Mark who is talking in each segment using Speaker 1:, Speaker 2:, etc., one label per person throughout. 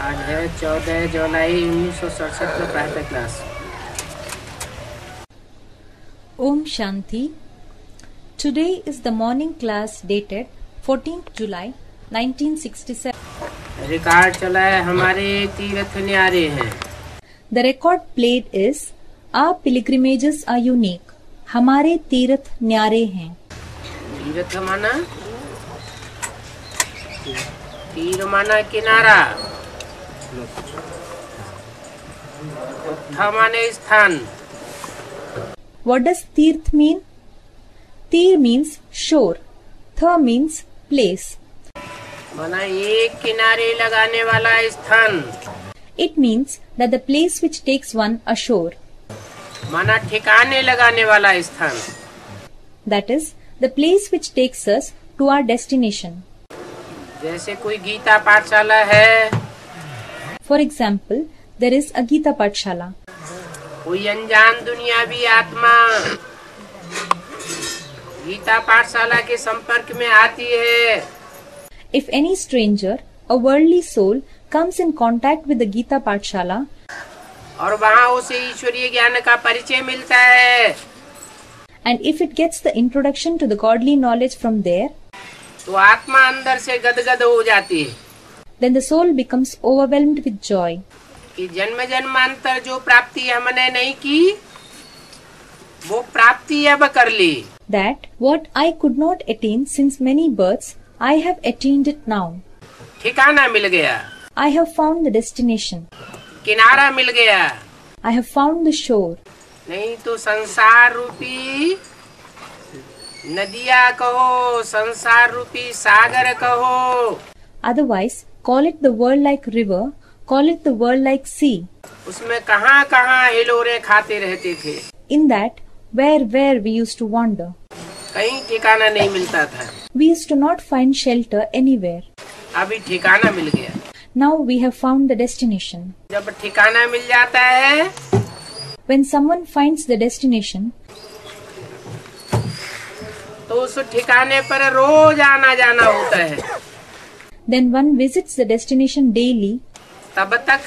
Speaker 1: आज है 14 जुलाई 1967 का पहला class.
Speaker 2: Om Shanti. Today is the morning class dated 14th July 1967.
Speaker 1: Record चला है हमारे तीर्थ न्यारे हैं।
Speaker 2: The record played is Our pilgrimages are unique. हमारे तीर्थ न्यारे हैं।
Speaker 1: तीर्थ माना तीर माना किनारा, था माने स्थान।
Speaker 2: What does तीर्थ mean? तीर means shore. th means place.
Speaker 1: माना एक किनारे लगाने वाला स्थान।
Speaker 2: It means that the place which takes one ashore.
Speaker 1: माना ठिकाने लगाने वाला स्थान।
Speaker 2: That is the place which takes us to our destination.
Speaker 1: जैसे कोई गीता पाठशाला है,
Speaker 2: For example, there is a Gita Pathshala.
Speaker 1: कोई अनजान दुनियावी आत्मा गीता पाठशाला के संपर्क में आती है,
Speaker 2: If any stranger, a worldly soul, comes in contact with the Gita Pathshala
Speaker 1: और वहाँ उसे ईश्वरीय ज्ञान का परिचय मिलता है,
Speaker 2: and if it gets the introduction to the godly knowledge from there,
Speaker 1: तो आत्मा अंदर से गदगद हो जाती है
Speaker 2: then the soul becomes overwhelmed with joy
Speaker 1: कि जन्म जन्मांतर जो प्राप्ति हमने नहीं की वो प्राप्ति अब कर ली।
Speaker 2: that what I could not attain since many births, I have attained it now.
Speaker 1: ठिकाना मिल गया,
Speaker 2: I have found the destination.
Speaker 1: किनारा मिल गया।
Speaker 2: I have found the shore.
Speaker 1: नहीं तो संसार रूपी नदिया कहो, संसार रूपी सागर कहो,
Speaker 2: Otherwise, call it the world-like river, call it the world-like sea.
Speaker 1: उसमें कहाँ कहाँ हिलोरे खाते रहते थे।
Speaker 2: In that, where we used to wander.
Speaker 1: कहीं ठिकाना नहीं मिलता था,
Speaker 2: We used to not find shelter anywhere.
Speaker 1: अभी ठिकाना मिल गया।
Speaker 2: Now we have found the destination.
Speaker 1: जब ठिकाना मिल जाता है
Speaker 2: When someone finds the destination,
Speaker 1: तो उस ठिकाने पर रोज आना जाना होता है।
Speaker 2: then one visits the destination daily
Speaker 1: तब तक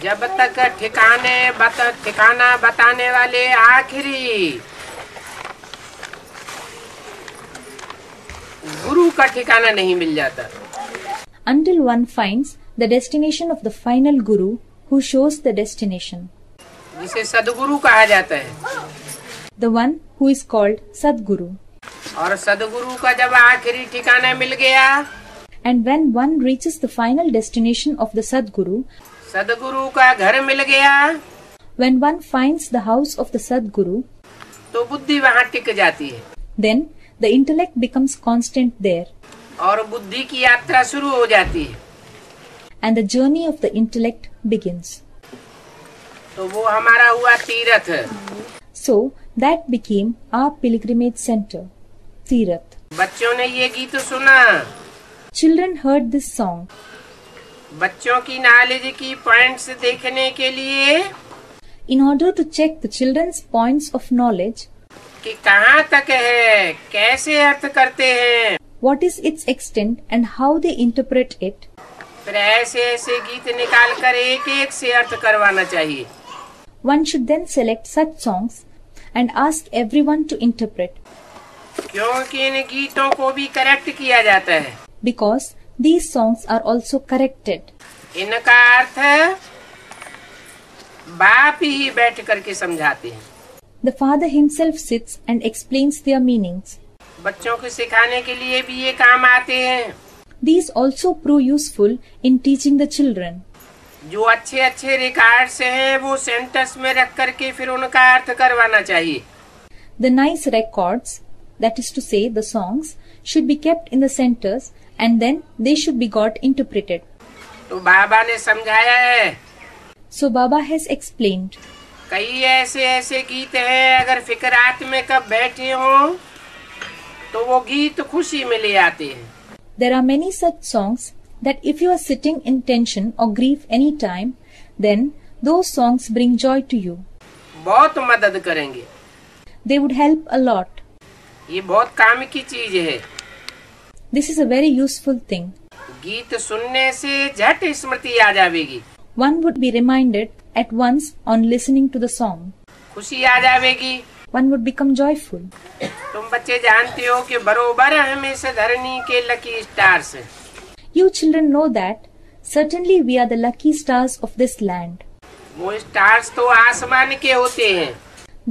Speaker 1: जब तक ठिकाना बताने वाले आखिरी गुरु का ठिकाना नहीं मिल जाता,
Speaker 2: until one finds the destination of the final Guru who shows the destination.
Speaker 1: जिसे सदगुरु कहा जाता है।
Speaker 2: The one who is called Sadguru.
Speaker 1: और सदगुरु का जब आखिरी ठिकाना मिल गया,
Speaker 2: And when one reaches the final destination of the Sadguru,
Speaker 1: सदगुरु का घर मिल गया,
Speaker 2: when one finds the house of the Sadguru,
Speaker 1: तो बुद्धि वहाँ टिक जाती है
Speaker 2: then the intellect becomes constant there,
Speaker 1: और बुद्धि की यात्रा शुरू हो जाती है।
Speaker 2: and the journey of the intellect begins.
Speaker 1: तो वो हमारा हुआ तीर्थ।
Speaker 2: So that became our pilgrimage center, Tirath.
Speaker 1: बच्चों ने ये गीत सुना,
Speaker 2: Children heard this song.
Speaker 1: बच्चों की नॉलेज की पॉइंट्स देखने के लिए
Speaker 2: In order to check the children's points of knowledge,
Speaker 1: कि कहाँ तक है, कैसे अर्थ करते हैं,
Speaker 2: what is its extent and how they interpret it,
Speaker 1: फिर ऐसे ऐसे गीत निकाल कर एक एक से अर्थ करवाना चाहिए।
Speaker 2: one should then select such songs and ask everyone to interpret,
Speaker 1: क्योंकि इन गीतों को भी करेक्ट किया जाता है।
Speaker 2: because these songs are also corrected.
Speaker 1: इनका अर्थ बाप ही बैठ करके समझाते हैं।
Speaker 2: The father himself sits and explains their meanings.
Speaker 1: बच्चों को सिखाने के लिए भी ये काम आते हैं।
Speaker 2: These also prove useful in teaching the children.
Speaker 1: जो अच्छे अच्छे रिकॉर्ड्स हैं वो सेंटेंस में रख करके फिर उनका अर्थ करवाना चाहिए।
Speaker 2: The nice records, that is to say the songs, should be kept in the centers and then they should be got interpreted.
Speaker 1: तो बाबा ने समझाया है,
Speaker 2: So Baba has explained.
Speaker 1: कई ऐसे ऐसे गीत हैं, अगर फिक्रात में कब बैठे हों तो वो गीत खुशी में ले आते हैं।
Speaker 2: There are many such songs that if you are sitting in tension or grief any time, then those songs bring joy to you.
Speaker 1: बहुत मदद करेंगे।
Speaker 2: They would help a lot.
Speaker 1: ये बहुत काम की चीज है।
Speaker 2: This is a very useful thing.
Speaker 1: गीत सुनने से झट स्मृति आ जाएगी।
Speaker 2: One would be reminded at once on listening to the song.
Speaker 1: खुशी आ जाएगी।
Speaker 2: One would become joyful.
Speaker 1: तुम बच्चे जानते हो कि बरोबर हम इस धरनी के लकी स्टार्स हैं।
Speaker 2: You children know that certainly we are the lucky stars of this land.
Speaker 1: वो स्टार्स तो आसमान के होते हैं,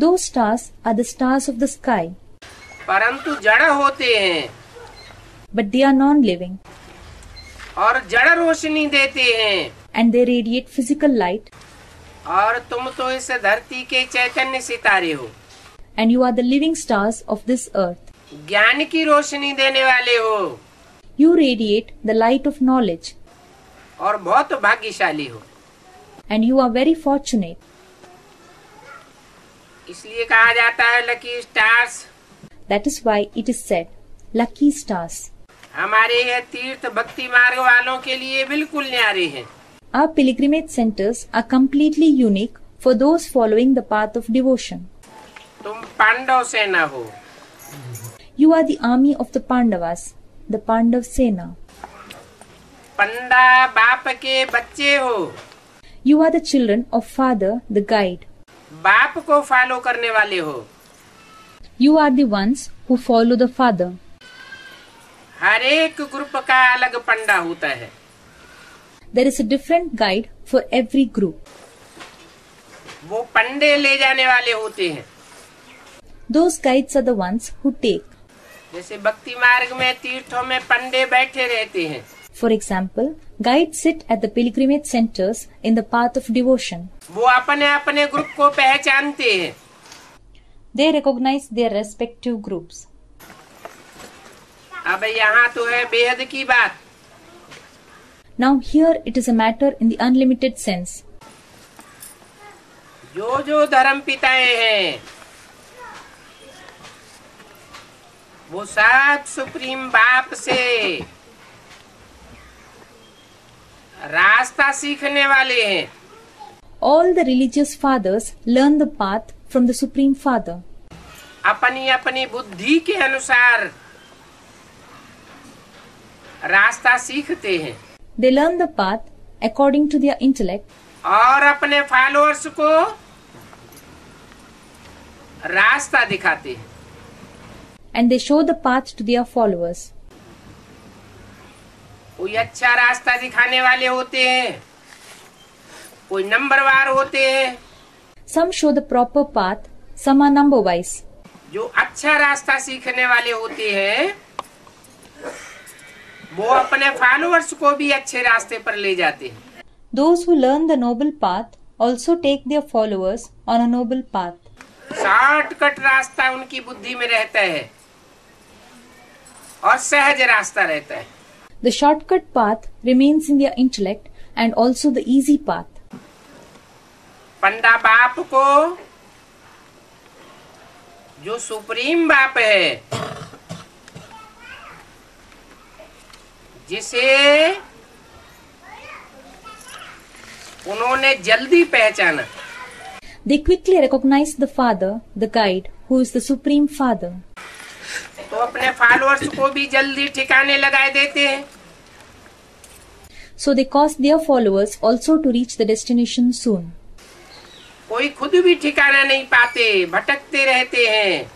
Speaker 2: Those stars are the stars of the sky,
Speaker 1: परंतु जड़ होते हैं
Speaker 2: but they are non-living
Speaker 1: और जड़ रोशनी देते हैं।
Speaker 2: and they radiate physical light,
Speaker 1: और तुम तो इस धरती के चैतन्य सितारे हो,
Speaker 2: and you are the living stars of this earth.
Speaker 1: ज्ञान की रोशनी देने वाले हो
Speaker 2: You radiate the light of knowledge,
Speaker 1: और बहुत भाग्यशाली हो।
Speaker 2: and you are very fortunate.
Speaker 1: इसलिए कहा जाता है lucky stars.
Speaker 2: That is why it is said, lucky stars.
Speaker 1: हमारे यह तीर्थ भक्ति मार्ग वालों के लिए बिल्कुल न्यारे हैं।
Speaker 2: Our pilgrimage centers are completely unique for those following the path of devotion.
Speaker 1: तुम पांडव सेना हो,
Speaker 2: You are the army of the Pandavas, the Pandav Sena.
Speaker 1: पंडा बाप के बच्चे हो,
Speaker 2: You are the children of Father, the guide.
Speaker 1: बाप को follow करने वाले हो।
Speaker 2: You are the ones who follow the Father.
Speaker 1: हर एक ग्रुप का अलग पंडा होता है।
Speaker 2: There is a different guide for every group.
Speaker 1: वो पंडे ले जाने वाले होते हैं।
Speaker 2: Those guides are the ones who take.
Speaker 1: जैसे भक्ति मार्ग में तीर्थों में पंडे बैठे रहते हैं,
Speaker 2: For example, guides sit at the pilgrimage centers in the path of devotion.
Speaker 1: वो अपने अपने ग्रुप को पहचानते हैं।
Speaker 2: They recognize their respective groups.
Speaker 1: अब यहाँ तो है बेहद की बात।
Speaker 2: Now here it is a matter in the unlimited sense.
Speaker 1: जो धर्म पिताएं हैं वो सब सुप्रीम बाप से रास्ता सीखने वाले हैं।
Speaker 2: All the religious fathers learn the path from the Supreme Father.
Speaker 1: अपनी अपनी बुद्धि के अनुसार रास्ता सीखते हैं
Speaker 2: They learn the path according to their intellect
Speaker 1: और अपने फॉलोअर्स को रास्ता दिखाते हैं।
Speaker 2: and they show the path to their followers.
Speaker 1: कोई अच्छा रास्ता दिखाने वाले होते हैं, कोई नंबरवार होते हैं।
Speaker 2: Some show the proper path, some are number wise.
Speaker 1: जो अच्छा रास्ता सीखने वाले होते हैं वो अपने फॉलोअर्स को भी अच्छे रास्ते पर ले जाते हैं।
Speaker 2: Those who learn the noble path also take their followers on a noble path.
Speaker 1: Shortcut रास्ता उनकी बुद्धि में रहता है और सहज रास्ता रहता है।
Speaker 2: The shortcut path remains in their intellect and also the easy path.
Speaker 1: पंडा बाप को जो सुप्रीम बाप है, जिसे उन्होंने जल्दी पहचाना,
Speaker 2: They quickly recognize the Father, the guide, who is the Supreme Father.
Speaker 1: तो अपने फॉलोअर्स को भी जल्दी ठिकाने लगा देते हैं।
Speaker 2: So they cause their followers also to reach the destination soon.
Speaker 1: कोई खुद भी ठिकाना नहीं पाते, भटकते रहते हैं।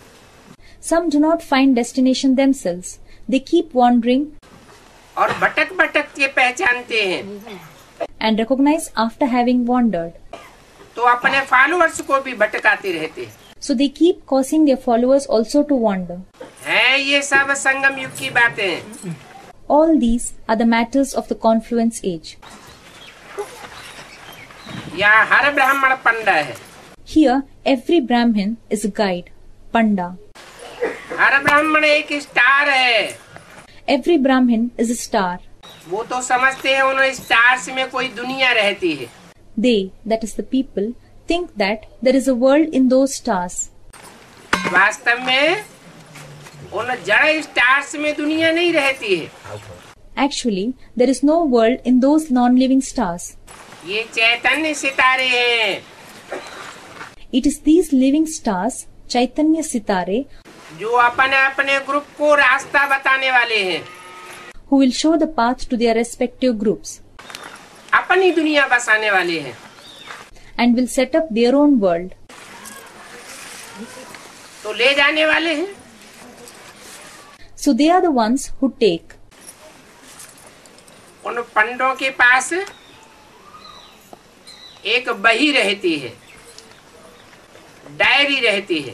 Speaker 2: Some do not find destination themselves. They keep wandering
Speaker 1: और भटक भटक के पहचानते हैं,
Speaker 2: and recognize after having wandered.
Speaker 1: तो अपने फॉलोअर्स को भी भटकाते रहते हैं।
Speaker 2: So they keep causing their followers also to wander.
Speaker 1: हैं ये सब संगम युग की बातें।
Speaker 2: All these are the matters of the confluence age.
Speaker 1: यहाँ हर ब्राह्मण पंडा है,
Speaker 2: Here, every Brahmin is a guide, Panda.
Speaker 1: हर ब्राह्मण एक स्टार है।
Speaker 2: Every Brahmin is a star.
Speaker 1: वो तो समझते हैं उन स्टार्स में कोई दुनिया रहती है।
Speaker 2: They, that is the people, think that there is a world in those stars.
Speaker 1: वास्तव में उन जड़ स्टार्स में दुनिया नहीं रहती है।
Speaker 2: Actually, there is no world in those non-living stars.
Speaker 1: ये चैतन्य सितारे हैं
Speaker 2: It is these living stars, Chaitanya Sitare,
Speaker 1: जो अपने अपने ग्रुप को रास्ता बताने वाले हैं,
Speaker 2: who will show the path to their respective groups,
Speaker 1: अपनी दुनिया बसाने वाले हैं,
Speaker 2: and will set up their own world.
Speaker 1: तो ले जाने वाले हैं।
Speaker 2: So they are the ones who take.
Speaker 1: उन पंडों के पास एक बही रहती है, डायरी रहती है।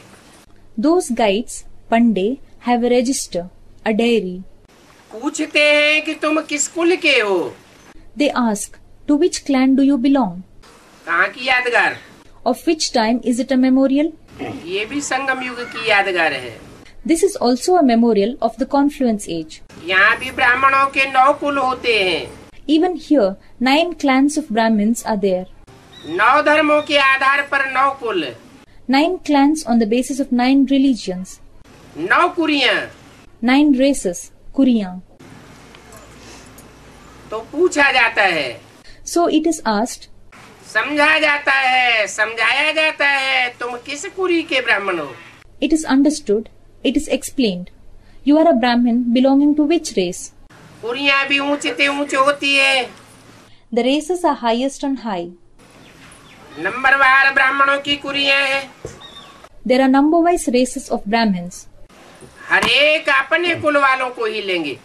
Speaker 2: Those guides, Pandey, have a register, a diary.
Speaker 1: पूछते हैं कि तुम किस कुल के हो,
Speaker 2: They ask, to which clan do you belong?
Speaker 1: कहाँ की यादगार?
Speaker 2: Of which time is it a memorial?
Speaker 1: ये भी संगम युग की यादगार है।
Speaker 2: This is also a memorial of the confluence age.
Speaker 1: यहाँ भी ब्राह्मणों के 9 कुल होते हैं।
Speaker 2: Even here, 9 clans of Brahmins are there.
Speaker 1: 9 धर्मों के आधार पर 9 कुल,
Speaker 2: 9 clans on the basis of 9 religions,
Speaker 1: 9 कुरियां।
Speaker 2: 9 races, Kuriyan.
Speaker 1: तो पूछा जाता है,
Speaker 2: So it is asked,
Speaker 1: समझा जाता है, समझाया जाता है, तुम किस कुरी के ब्राह्मण हो?
Speaker 2: it is understood, it is explained. You are a Brahmin belonging to which race?
Speaker 1: कुरियां भी ऊंचे से ऊंचे होती है।
Speaker 2: The races are highest on high.
Speaker 1: नंबरवार ब्राह्मणों की कुरियां हैं।
Speaker 2: There are number-wise races of Brahmins.
Speaker 1: हर एक अपने कुल वालों को ही लेंगे,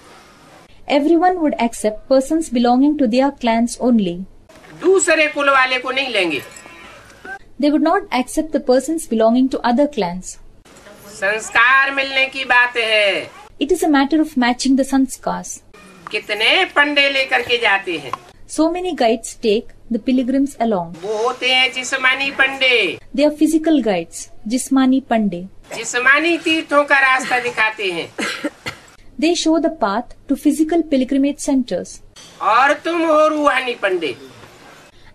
Speaker 2: Everyone would accept persons belonging to their clans only.
Speaker 1: दूसरे कुल वाले को नहीं लेंगे।
Speaker 2: They would not accept the persons belonging to other clans.
Speaker 1: संस्कार मिलने की बात है।
Speaker 2: It is a matter of matching the sanskars.
Speaker 1: कितने पंडे लेकर के जाते हैं?
Speaker 2: So many guides take the pilgrims along.
Speaker 1: वो होते हैं जिस्मानी पंडे।
Speaker 2: They are physical guides, Jismani Pandey.
Speaker 1: जिस्मानी तीर्थों का रास्ता दिखाते हैं।
Speaker 2: They show the path to physical pilgrimage centers.
Speaker 1: और तुम हो रूहानी पंडे।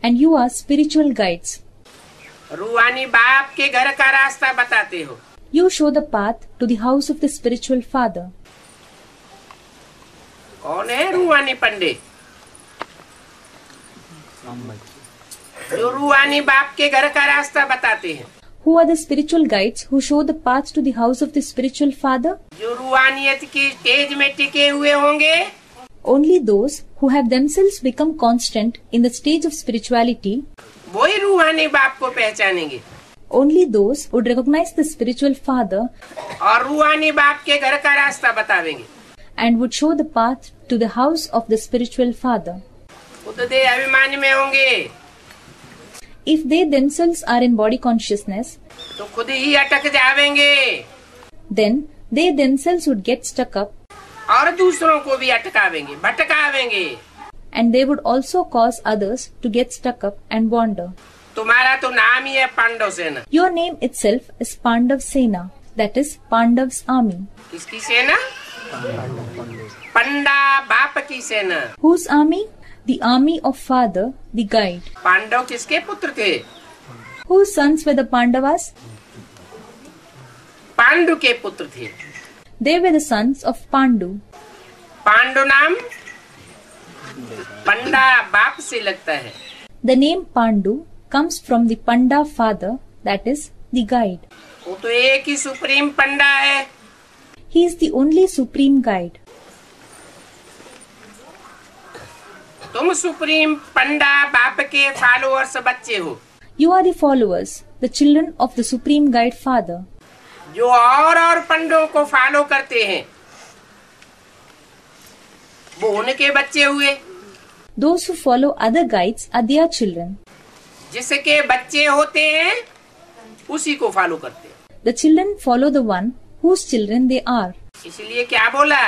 Speaker 2: And you are spiritual guides.
Speaker 1: रूहानी बाप के घर का रास्ता बताते हो।
Speaker 2: You show the path to the house of the spiritual father.
Speaker 1: कौन है रूहानी पंडे? जो रूहानी बाप के घर का रास्ता बताते हैं।
Speaker 2: Who are the spiritual guides who show the path to the house of the spiritual father?
Speaker 1: जो रूहानियत की स्टेज में टिके हुए होंगे,
Speaker 2: Only those who have themselves become constant in the stage of spirituality,
Speaker 1: वही रूहानी बाप को पहचानेंगे
Speaker 2: only those would recognize the spiritual father
Speaker 1: और रूहानी बाप के घर का रास्ता बतावेंगे।
Speaker 2: and would show the path to the house of the spiritual father.
Speaker 1: खुद दे अभिमान में होंगे
Speaker 2: If they themselves are in body consciousness,
Speaker 1: तो खुद ही अटक जावेंगे
Speaker 2: then they themselves would get stuck up
Speaker 1: और दूसरों को भी अटकावेंगे, भटकावेंगे।
Speaker 2: and they would also cause others to get stuck up and wander.
Speaker 1: तुम्हारा तो नाम ही है पांडव सेना।
Speaker 2: Your name itself is Pandav Sena, that is Pandav's army.
Speaker 1: किसकी सेना? पंडा बाप की सेना।
Speaker 2: Whose army? The army of father, the guide.
Speaker 1: Pandav किसके पुत्र थे?
Speaker 2: Whose sons were the Pandavas?
Speaker 1: Pandu के पुत्र थे।
Speaker 2: They were the sons of Pandu.
Speaker 1: Pandu नाम पंडा बाप से लगता है।
Speaker 2: The name Pandu comes from the Panda father, that is the guide.
Speaker 1: वो तो एक ही सुप्रीम पंडा है।
Speaker 2: He is the only supreme guide.
Speaker 1: तुम सुप्रीम पंडा बाप के फॉलोअर्स बच्चे हो,
Speaker 2: You are the followers, the children of the supreme guide father.
Speaker 1: जो और पंडों को फॉलो करते हैं, वो उनके बच्चे हुए।
Speaker 2: Those who follow other guides are their children.
Speaker 1: जिसके बच्चे होते हैं उसी को फॉलो करते हैं।
Speaker 2: The children follow the one whose children they are.
Speaker 1: इसलिए क्या बोला?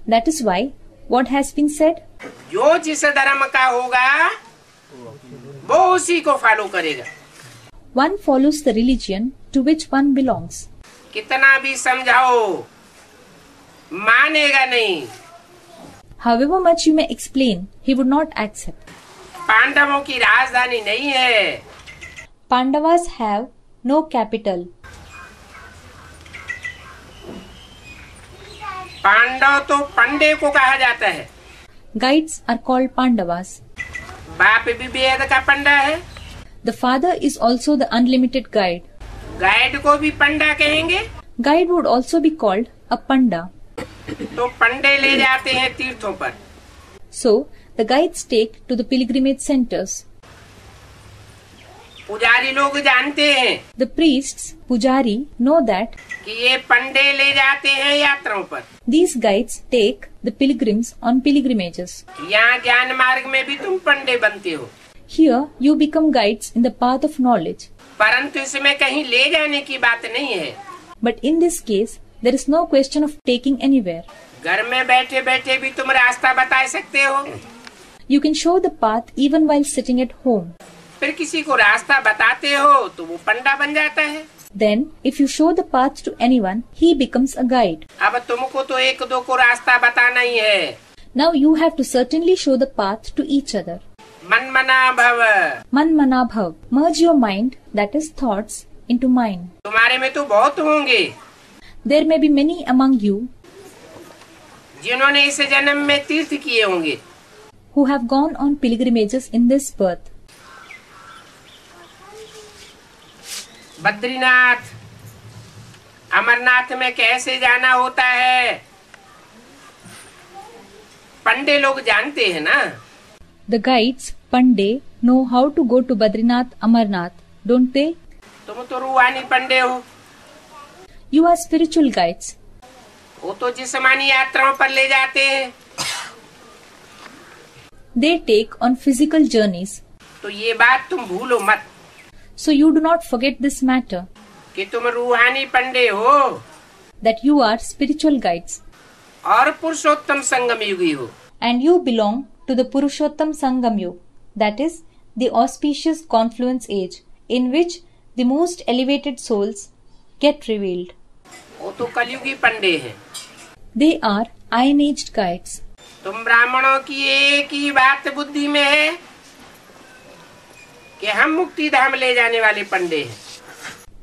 Speaker 2: That is why what has been said,
Speaker 1: जो जिस धर्म का होगा वो उसी को फॉलो करेगा।
Speaker 2: one follows the religion to which one belongs.
Speaker 1: कितना भी समझाओ मानेगा नहीं।
Speaker 2: However much you may explain, he would not accept.
Speaker 1: पांडवों की राजधानी नहीं है।
Speaker 2: Pandavas have no capital.
Speaker 1: Pandav तो पंडे को कहा जाता है।
Speaker 2: Guides are called Pandavas.
Speaker 1: बाप भी वेद का पंडा है।
Speaker 2: The father is also the unlimited guide.
Speaker 1: Guide को भी पंडा कहेंगे।
Speaker 2: Guide would also be called a panda.
Speaker 1: तो पंडे ले जाते हैं तीर्थों पर।
Speaker 2: So, the guides take to the pilgrimage centers.
Speaker 1: पुजारी लोग जानते हैं
Speaker 2: The priests, pujari, know that
Speaker 1: कि ये पंडे ले जाते हैं यात्राओं पर।
Speaker 2: these guides take the pilgrims on pilgrimages.
Speaker 1: यहाँ ज्ञान मार्ग में भी तुम पंडे बनते हो,
Speaker 2: Here, you become guides in the path of knowledge.
Speaker 1: परंतु इसमें कहीं ले जाने की बात नहीं है।
Speaker 2: But in this case, there is no question of taking anywhere.
Speaker 1: घर में बैठे बैठे भी तुम रास्ता बता सकते हो।
Speaker 2: You can show the path even while sitting at home.
Speaker 1: फिर किसी को रास्ता बताते हो तो वो पंडा बन जाता है।
Speaker 2: Then, if you show the path to anyone, he becomes a guide.
Speaker 1: अब तुमको तो एक दो को रास्ता बताना ही है।
Speaker 2: Now you have to certainly show the path to each other.
Speaker 1: मन मना भव,
Speaker 2: Man mana bhav. Merge your mind, that is thoughts, into mind.
Speaker 1: तुम्हारे में तो बहुत होंगे
Speaker 2: There may be many among you
Speaker 1: जिन्होंने इस जन्म में तीर्थ किए होंगे।
Speaker 2: who have gone on pilgrimages in this birth.
Speaker 1: Badrinath, Amarnath में कैसे जाना होता है पंडे लोग जानते हैं ना।
Speaker 2: The guides, Pandey, know how to go to Badrinath, Amarnath, don't they?
Speaker 1: तुम तो रूहानी पंडे हो,
Speaker 2: You are spiritual guides.
Speaker 1: वो तो जिस्मानी यात्राओं पर ले जाते हैं।
Speaker 2: They take on physical journeys.
Speaker 1: तो ये बात तुम भूलो मत
Speaker 2: So you do not forget this matter,
Speaker 1: कि तुम रूहानी पंडे हो
Speaker 2: that you are spiritual guides.
Speaker 1: और पुरुषोत्तम संगम युगी हो।
Speaker 2: And you belong to the Purushottam Sangam Yug, that is, the auspicious confluence age, in which the most elevated souls get revealed.
Speaker 1: वो तो कलयुगी पंडे हैं।
Speaker 2: They are iron-aged guides.
Speaker 1: तुम ब्राह्मणों की एक ही बात बुद्धि में है कि हम मुक्ति धाम ले जाने वाले पंडे हैं।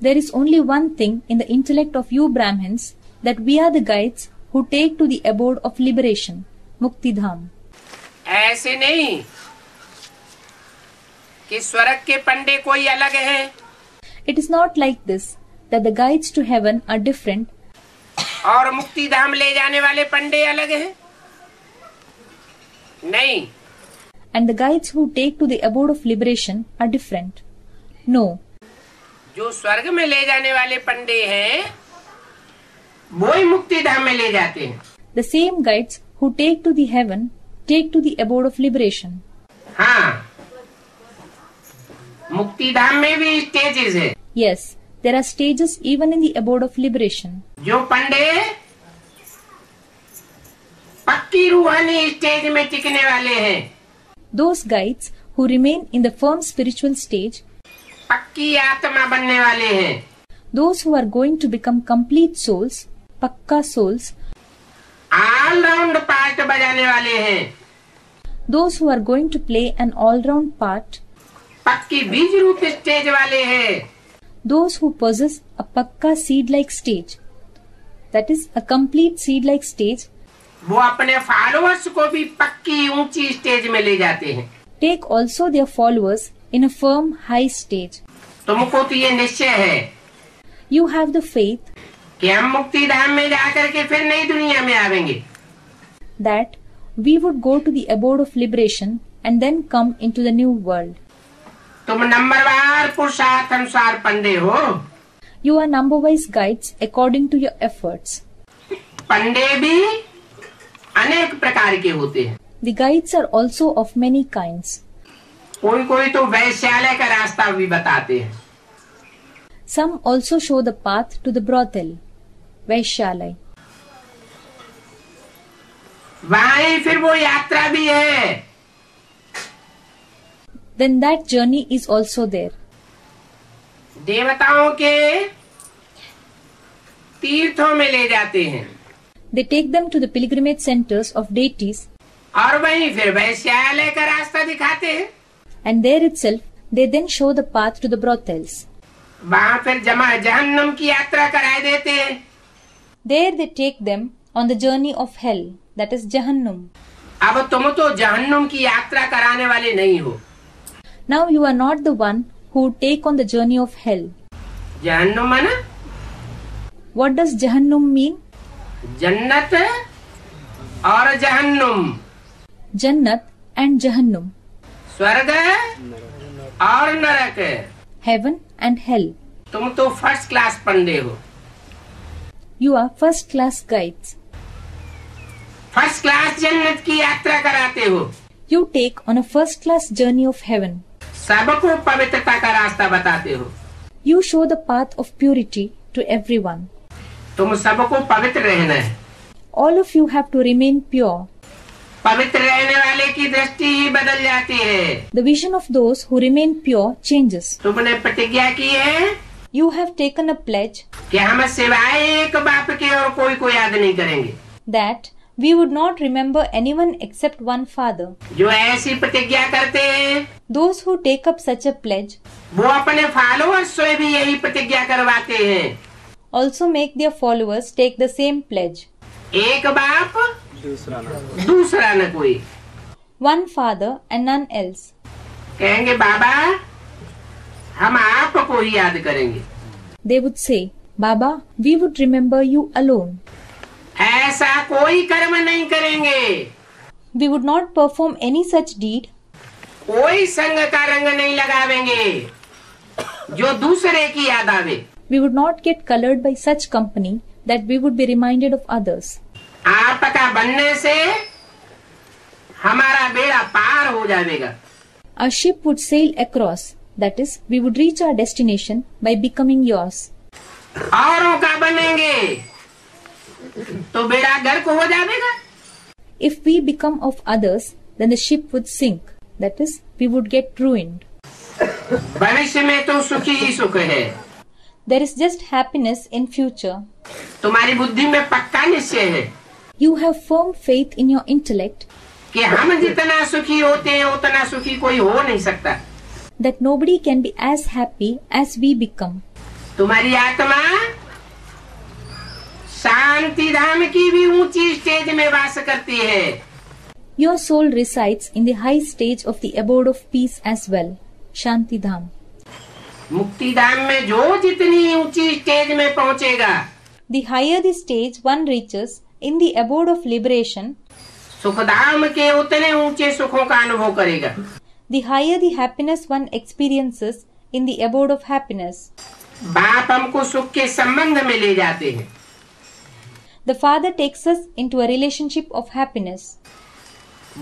Speaker 2: There is only one thing in the intellect of you Brahmins, that we are the guides who take to the abode of liberation, Mukti Dham.
Speaker 1: ऐसे नहीं कि स्वर्ग के पंडे कोई अलग हैं
Speaker 2: It is not like this, that the guides to heaven are different
Speaker 1: और मुक्ति धाम ले जाने वाले पंडे अलग हैं। नहीं,
Speaker 2: and the guides who take to the abode of liberation are different. No,
Speaker 1: जो स्वर्ग में ले जाने वाले पंडे हैं वो ही मुक्ति धाम में ले जाते हैं।
Speaker 2: the same guides who take to the heaven take to the abode of liberation.
Speaker 1: हाँ, मुक्ति धाम में भी स्टेजेस है।
Speaker 2: Yes, there are stages even in the abode of liberation.
Speaker 1: जो पंडे पक्की रूहानी स्टेज में टिकने वाले हैं,
Speaker 2: Those guides who remain in the firm spiritual stage,
Speaker 1: पक्की आत्मा बनने वाले हैं,
Speaker 2: those who are going to become complete souls, pakka souls,
Speaker 1: all round part बजाने वाले हैं,
Speaker 2: those who are going to play an all-round part,
Speaker 1: पक्की बीज रूप स्टेज वाले हैं,
Speaker 2: those who possess a pakka seed-like stage, that is a complete seed-like stage,
Speaker 1: वो अपने फॉलोअर्स को भी पक्की ऊंची स्टेज में ले जाते हैं।
Speaker 2: take also their followers in a firm high stage.
Speaker 1: तुमको तो ये निश्चय है
Speaker 2: You have the faith
Speaker 1: कि हम मुक्ति धाम में जाकर के फिर नई दुनिया में आवेंगे।
Speaker 2: that we would go to the abode of liberation and then come into the new world.
Speaker 1: तुम नंबरवार पुरुषार्थ अनुसार पंडे हो।
Speaker 2: You are number-wise guides according to your efforts.
Speaker 1: पंडे भी अनेक प्रकार के होते हैं।
Speaker 2: The guides are also of many kinds.
Speaker 1: कोई कोई तो वैश्यालय का रास्ता भी बताते हैं।
Speaker 2: Some also show the path to the brothel, Vaishyalai.
Speaker 1: वहाँ ही फिर वो यात्रा भी है।
Speaker 2: Then that journey is also there.
Speaker 1: देवताओं के तीर्थों में ले जाते हैं
Speaker 2: They take them to the pilgrimage centers of deities,
Speaker 1: और वहीं फिर वैश्यालय का रास्ता दिखाते हैं।
Speaker 2: and there itself they then show the path to the brothels.
Speaker 1: वहाँ फिर जहन्नम की यात्रा कराए देते हैं।
Speaker 2: There they take them on the journey of hell, that is Jahannam.
Speaker 1: अब तुम तो जहन्नुम की यात्रा कराने वाले नहीं हो।
Speaker 2: Now you are not the one who take on the journey of hell.
Speaker 1: जहन्नुम है ना,
Speaker 2: What does Jahannum mean?
Speaker 1: जन्नत और जहन्नुम,
Speaker 2: Jannat and Jahannum.
Speaker 1: स्वर्ग और नरक।
Speaker 2: Heaven and hell.
Speaker 1: तुम तो फर्स्ट क्लास पंडे हो,
Speaker 2: You are first class guides.
Speaker 1: First class जन्नत की यात्रा कराते हो,
Speaker 2: You take on a first class journey of heaven.
Speaker 1: सबको पवित्रता का रास्ता बताते हो,
Speaker 2: You show the path of purity to everyone.
Speaker 1: तुम सबको पवित्र रहना है।
Speaker 2: All of you have to remain pure.
Speaker 1: पवित्र रहने वाले की दृष्टि ही बदल जाती है।
Speaker 2: The vision of those who remain pure changes.
Speaker 1: तुमने प्रतिज्ञा की है
Speaker 2: You have taken a pledge
Speaker 1: कि हम सिवाय एक बाप के और कोई को याद नहीं करेंगे।
Speaker 2: that we would not remember anyone except one Father.
Speaker 1: जो ऐसी प्रतिज्ञा करते हैं
Speaker 2: Those who take up such a pledge
Speaker 1: वो अपने फॉलोअर्स से भी यही प्रतिज्ञा करवाते हैं।
Speaker 2: also make their followers take the same pledge.
Speaker 1: एक बाप दूसरा न कोई।
Speaker 2: One Father and none else.
Speaker 1: कहेंगे बाबा हम आपको ही याद करेंगे।
Speaker 2: They would say, Baba, we would remember you alone.
Speaker 1: ऐसा कोई कर्म नहीं करेंगे,
Speaker 2: We would not perform any such deed.
Speaker 1: कोई संग का रंग नहीं लगावेंगे जो दूसरे की याद आवे।
Speaker 2: We would not get colored by such company that we would be reminded of others.
Speaker 1: आपका बनने से हमारा बेड़ा पार हो जाएगा।
Speaker 2: Our ship would sail across. That is, we would reach our destination by becoming yours.
Speaker 1: औरों का बनेंगे तो बेड़ा गर्क हो जाएगा।
Speaker 2: If we become of others, then the ship would sink. That is, we would get ruined.
Speaker 1: भविष्य में तो सुखी ही सुख है।
Speaker 2: There is just happiness in future.
Speaker 1: तुम्हारी बुद्धि में पक्का निश्चय है
Speaker 2: You have firm faith in your intellect
Speaker 1: कि हम जितना सुखी होते हैं उतना सुखी कोई हो नहीं सकता।
Speaker 2: that nobody can be as happy as we become.
Speaker 1: तुम्हारी आत्मा शांति धाम की भी ऊंची स्टेज में वास करती है।
Speaker 2: Your soul resides in the high stage of the abode of peace as well, Shanti Dham.
Speaker 1: मुक्ति धाम में जो जितनी ऊंची स्टेज में पहुंचेगा,
Speaker 2: The higher the stage one reaches in the abode of liberation,
Speaker 1: Sukhdham के उतने ऊंचे सुखों का अनुभव करेगा।
Speaker 2: the higher the happiness one experiences in the abode of happiness.
Speaker 1: बाप हमको सुख के संबंध में ले जाते हैं,
Speaker 2: The Father takes us into a relationship of happiness.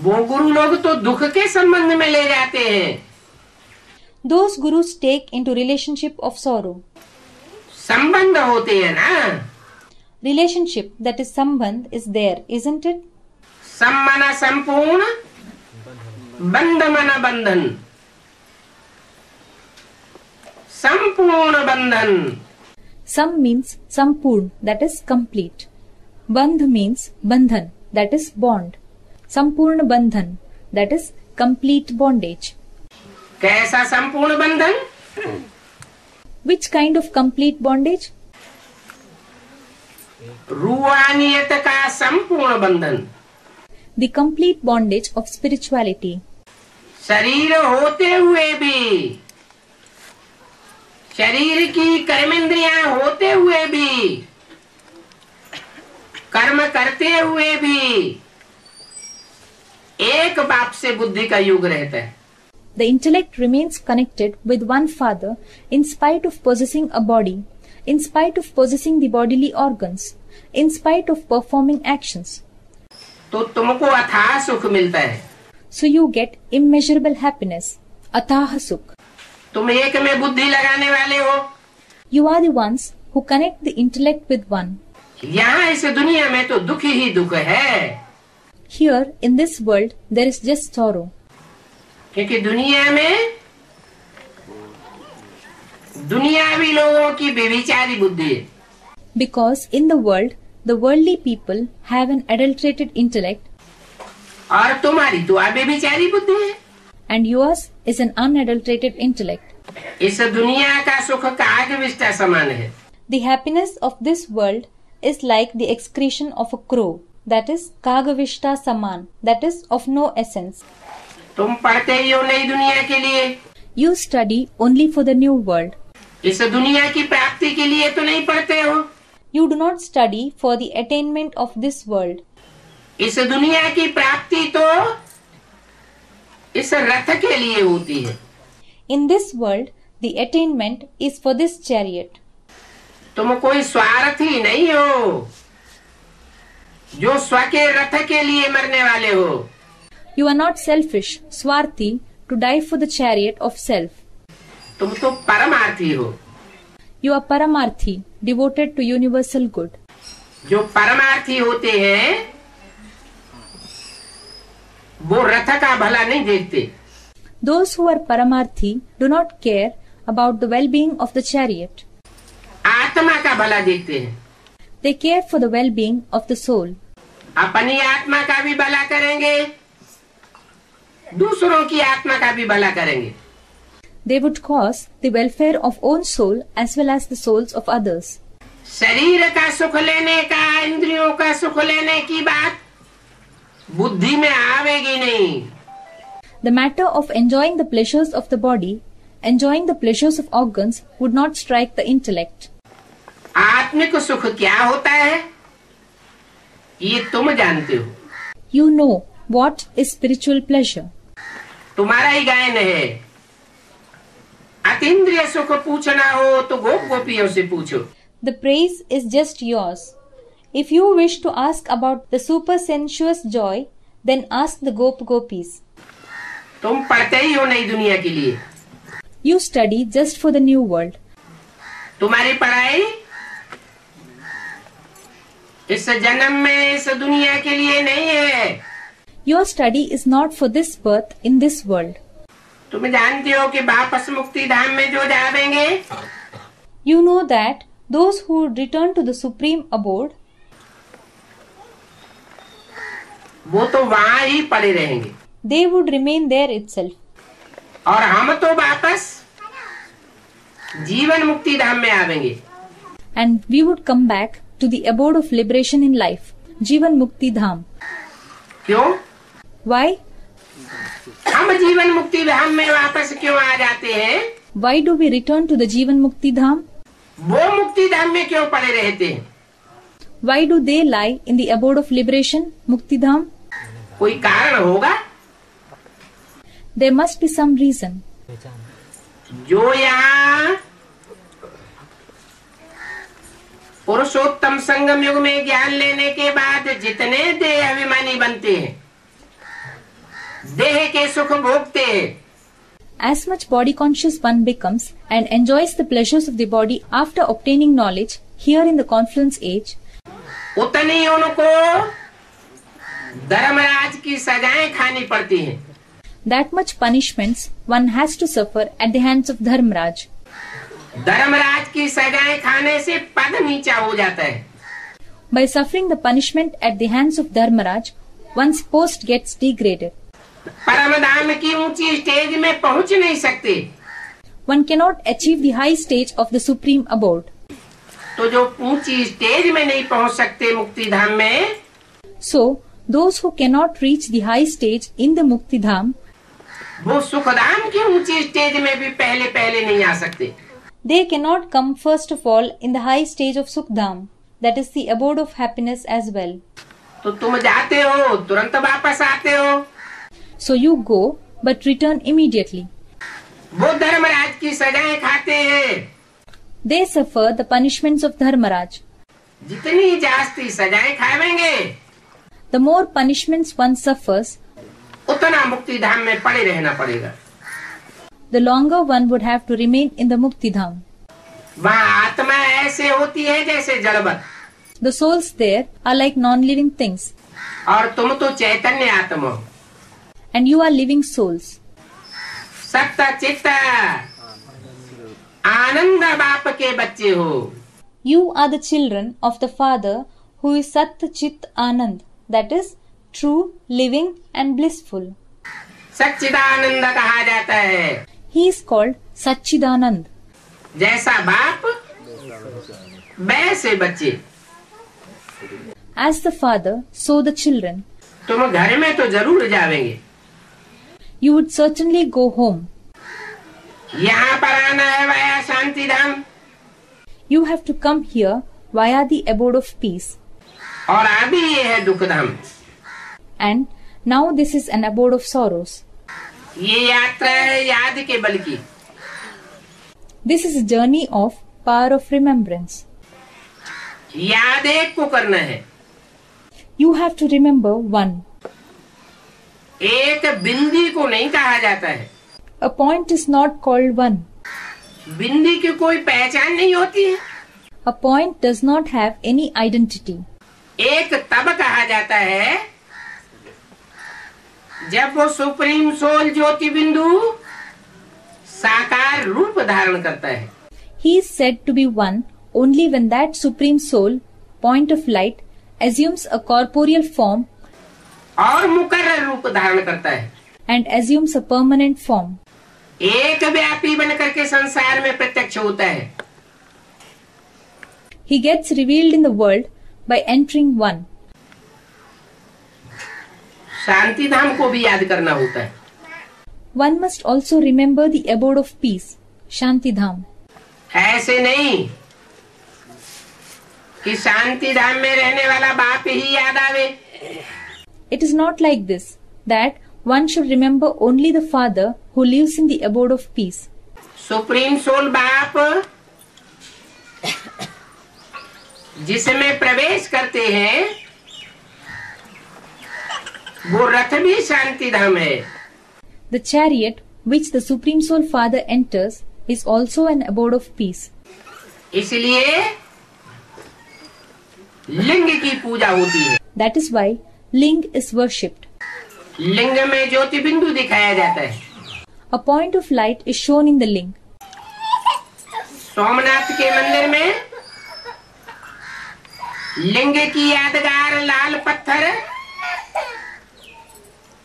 Speaker 1: वो गुरु लोग तो दुख के संबंध में ले जाते हैं।
Speaker 2: Those gurus take into relationship of sorrow.
Speaker 1: संबंध होते हैं ना,
Speaker 2: Relationship, that is sambandh, is there, isn't it?
Speaker 1: सम्मना संपूर्ण, बंध मना बंधन, संपूर्ण बंधन।
Speaker 2: Sam means sampurn, that is complete. Bandh means bandhan, that is bond. Sampurna bandhan, that is complete bondage.
Speaker 1: कैसा संपूर्ण बंधन?
Speaker 2: Which kind of complete bondage?
Speaker 1: रूहानियत का संपूर्ण बंधन।
Speaker 2: The complete bondage of spirituality.
Speaker 1: शरीर होते हुए भी, शरीर की कर्मेंद्रियां होते हुए भी, कर्म करते हुए भी एक बाप से बुद्धि का युग रहता है।
Speaker 2: The intellect remains connected with one Father in spite of possessing a body, in spite of possessing the bodily organs, in spite of performing actions.
Speaker 1: तो तुमको अथाह सुख मिलता है।
Speaker 2: So you get immeasurable happiness, Atah Sukh.
Speaker 1: तुम एक में बुद्धि लगाने वाले हो।
Speaker 2: You are the ones who connect the intellect with one.
Speaker 1: यहाँ इस दुनिया में तो दुख ही दुख है,
Speaker 2: Here, in this world, there is just sorrow.
Speaker 1: क्योंकि दुनिया में दुनियावी लोगों की व्यभिचारी बुद्धि है।
Speaker 2: Because in the world, the worldly people have an adulterated intellect
Speaker 1: और तुम्हारी तो व्यभिचारी बुद्धि है।
Speaker 2: and yours is an unadulterated intellect.
Speaker 1: इस दुनिया का सुख कागविष्टा समान है।
Speaker 2: The happiness of this world is like the excretion of a crow, that is Kagavishta Saman, that is of no essence.
Speaker 1: तुम पढ़ते ही हो नई दुनिया के लिए,
Speaker 2: You study only for the new world.
Speaker 1: इस दुनिया की प्राप्ति के लिए तो नहीं पढ़ते हो।
Speaker 2: You do not study for the attainment of this world.
Speaker 1: इस दुनिया की प्राप्ति तो इस रथ के लिए होती है।
Speaker 2: In this world, the attainment is for this chariot.
Speaker 1: तुम कोई स्वार्थी नहीं हो जो स्व के रथ के लिए मरने वाले हो।
Speaker 2: You are not selfish, swarthi, to die for the chariot of self.
Speaker 1: तुम तो परमार्थी हो।
Speaker 2: You are paramarthi, devoted to universal good.
Speaker 1: जो परमार्थी होते हैं वो रथ का भला नहीं देखते।
Speaker 2: Those who are paramarthi do not care about the well-being of the chariot.
Speaker 1: आत्मा का भला देखते हैं।
Speaker 2: They care for the well-being of the soul.
Speaker 1: अपनी आत्मा का भी भला करेंगे, दूसरों की आत्मा का भी भला करेंगे।
Speaker 2: They would cause the welfare of own soul as well as the souls of others.
Speaker 1: शरीर का सुख लेने का, इंद्रियों का सुख लेने की बात बुद्धि में आवेगी नहीं।
Speaker 2: The matter of enjoying the pleasures of the body, enjoying the pleasures of organs would not strike the intellect.
Speaker 1: आत्मिक सुख क्या होता है ये तुम जानते हो।
Speaker 2: You know what is spiritual pleasure.
Speaker 1: तुम्हारा ही गायन है। अतीन्द्रिय सुख पूछना हो तो गोप गोपियों से पूछो।
Speaker 2: The praise is just yours. If you wish to ask about the supersensuous joy, then ask the Gopis.
Speaker 1: तुम पढ़ते ही हो नई दुनिया के लिए।
Speaker 2: You study just for the new world.
Speaker 1: तुम्हारी पढ़ाई इस जन्म में इस दुनिया के लिए नहीं है।
Speaker 2: Your study is not for this birth in this world.
Speaker 1: तुम जानते हो कि वापस मुक्ति धाम में जो जाएंगे,
Speaker 2: You know that those who return to the supreme abode,
Speaker 1: वो तो वहाँ ही पड़े रहेंगे।
Speaker 2: they would remain there itself.
Speaker 1: और हम तो वापस जीवन मुक्ति धाम में आवेंगे।
Speaker 2: And we would come back to the abode of liberation in life, Jivan Mukti Dham.
Speaker 1: क्यों?
Speaker 2: Why?
Speaker 1: हम जीवन मुक्ति धाम में वापस क्यों आ जाते हैं?
Speaker 2: Why do we return to the Jivan Mukti Dham?
Speaker 1: वो मुक्ति धाम में क्यों पड़े रहते हैं?
Speaker 2: Why do they lie in the abode of liberation, Mukti Dham?
Speaker 1: कोई कारण होगा।
Speaker 2: There must be some reason.
Speaker 1: जो यहाँ पुरुषोत्तम संगम युग में ज्ञान लेने के बाद जितने देह अभिमानी बनते हैं, देह के सुख भोगते हैं,
Speaker 2: As much body conscious one becomes and enjoys the pleasures of the body after obtaining knowledge here in the confluence age,
Speaker 1: उतनी उनको धर्मराज की सजाएं खानी पड़ती हैं।
Speaker 2: that much punishments one has to suffer at the hands of Dharmaraj.
Speaker 1: Dharmaraj की सजाएं खाने से पद नीचा हो जाता है।
Speaker 2: By suffering the punishment at the hands of Dharmaraj, one's post gets degraded.
Speaker 1: परम धाम की ऊंची स्टेज में पहुंच नहीं सकते।
Speaker 2: One cannot achieve the high stage of the supreme abode.
Speaker 1: तो जो ऊंची स्टेज में नहीं पहुंच सकते मुक्ति धाम में,
Speaker 2: So, those who cannot reach the high stage in the Mukti Dham,
Speaker 1: वो सुखधाम की ऊंची स्टेज में भी पहले पहले नहीं आ सकते।
Speaker 2: they cannot come first of all in the high stage of Sukhdam, that is the abode of happiness as well.
Speaker 1: तो तुम जाते हो तुरंत वापस आते हो।
Speaker 2: So you go, but return immediately.
Speaker 1: वो धर्मराज की सजाएं खाते हैं।
Speaker 2: They suffer the punishments of Dharmaraj.
Speaker 1: जितनी जास्ती सजाएं खावेंगे,
Speaker 2: The more punishments one suffers,
Speaker 1: उतना मुक्ति धाम में पड़े रहना पड़ेगा।
Speaker 2: the longer one would have to remain in the Mukti Dham.
Speaker 1: वहाँ आत्मा ऐसे होती है जैसे जड़वत,
Speaker 2: The souls there are like non-living things,
Speaker 1: और तुम तो चैतन्य आत्मा हो।
Speaker 2: and you are living souls.
Speaker 1: सत्ता चित्त आनंद बाप के बच्चे हो।
Speaker 2: You are the children of the Father who is Sat Chit Anand, that is, true, living and blissful.
Speaker 1: सच्चिदानंद कहा जाता है।
Speaker 2: He is called Satchidanand.
Speaker 1: जैसा बाप वैसे बच्चे।
Speaker 2: As the Father, so the children.
Speaker 1: तुम घर में तो जरूर जावेंगे।
Speaker 2: You would certainly go home.
Speaker 1: यहाँ पर आना है वया शांति धाम।
Speaker 2: You have to come here via the abode of peace.
Speaker 1: और अभी ये है दुख धाम।
Speaker 2: And now this is an abode of sorrows.
Speaker 1: ये यात्रा है याद के बल की।
Speaker 2: This is a journey of power of remembrance.
Speaker 1: याद एक को करना है।
Speaker 2: You have to remember one.
Speaker 1: एक बिंदी को नहीं कहा जाता है।
Speaker 2: A point is not called one.
Speaker 1: बिंदी की कोई पहचान नहीं होती है।
Speaker 2: A point does not have any identity.
Speaker 1: एक तब कहा जाता है जब वो सुप्रीम सोल ज्योति बिंदु साकार रूप धारण करता है।
Speaker 2: He is said to be one only when that supreme soul, point of light, assumes a corporeal form
Speaker 1: और मुकर्रर रूप धारण करता है
Speaker 2: and assumes a permanent form.
Speaker 1: एक व्यापी बन करके संसार में प्रत्यक्ष होता है।
Speaker 2: He gets revealed in the world by entering one.
Speaker 1: शांति धाम को भी याद करना होता है।
Speaker 2: One must also remember the abode of peace, Shanti Dham.
Speaker 1: ऐसे नहीं कि शांति धाम में रहने वाला बाप ही याद आवे।
Speaker 2: It is not like this, that one should remember only the Father who lives in the abode of peace.
Speaker 1: Supreme soul बाप जिसमें प्रवेश करते हैं वो रथ भी शांति धाम है।
Speaker 2: The chariot which the Supreme Soul Father enters is also an abode of peace.
Speaker 1: इसलिए लिंग की पूजा होती है।
Speaker 2: That is why Ling is worshipped.
Speaker 1: लिंग में ज्योति बिंदु दिखाया जाता है।
Speaker 2: A point of light is shown in the Ling.
Speaker 1: Somnath के मंदिर में लिंग की यादगार लाल पत्थर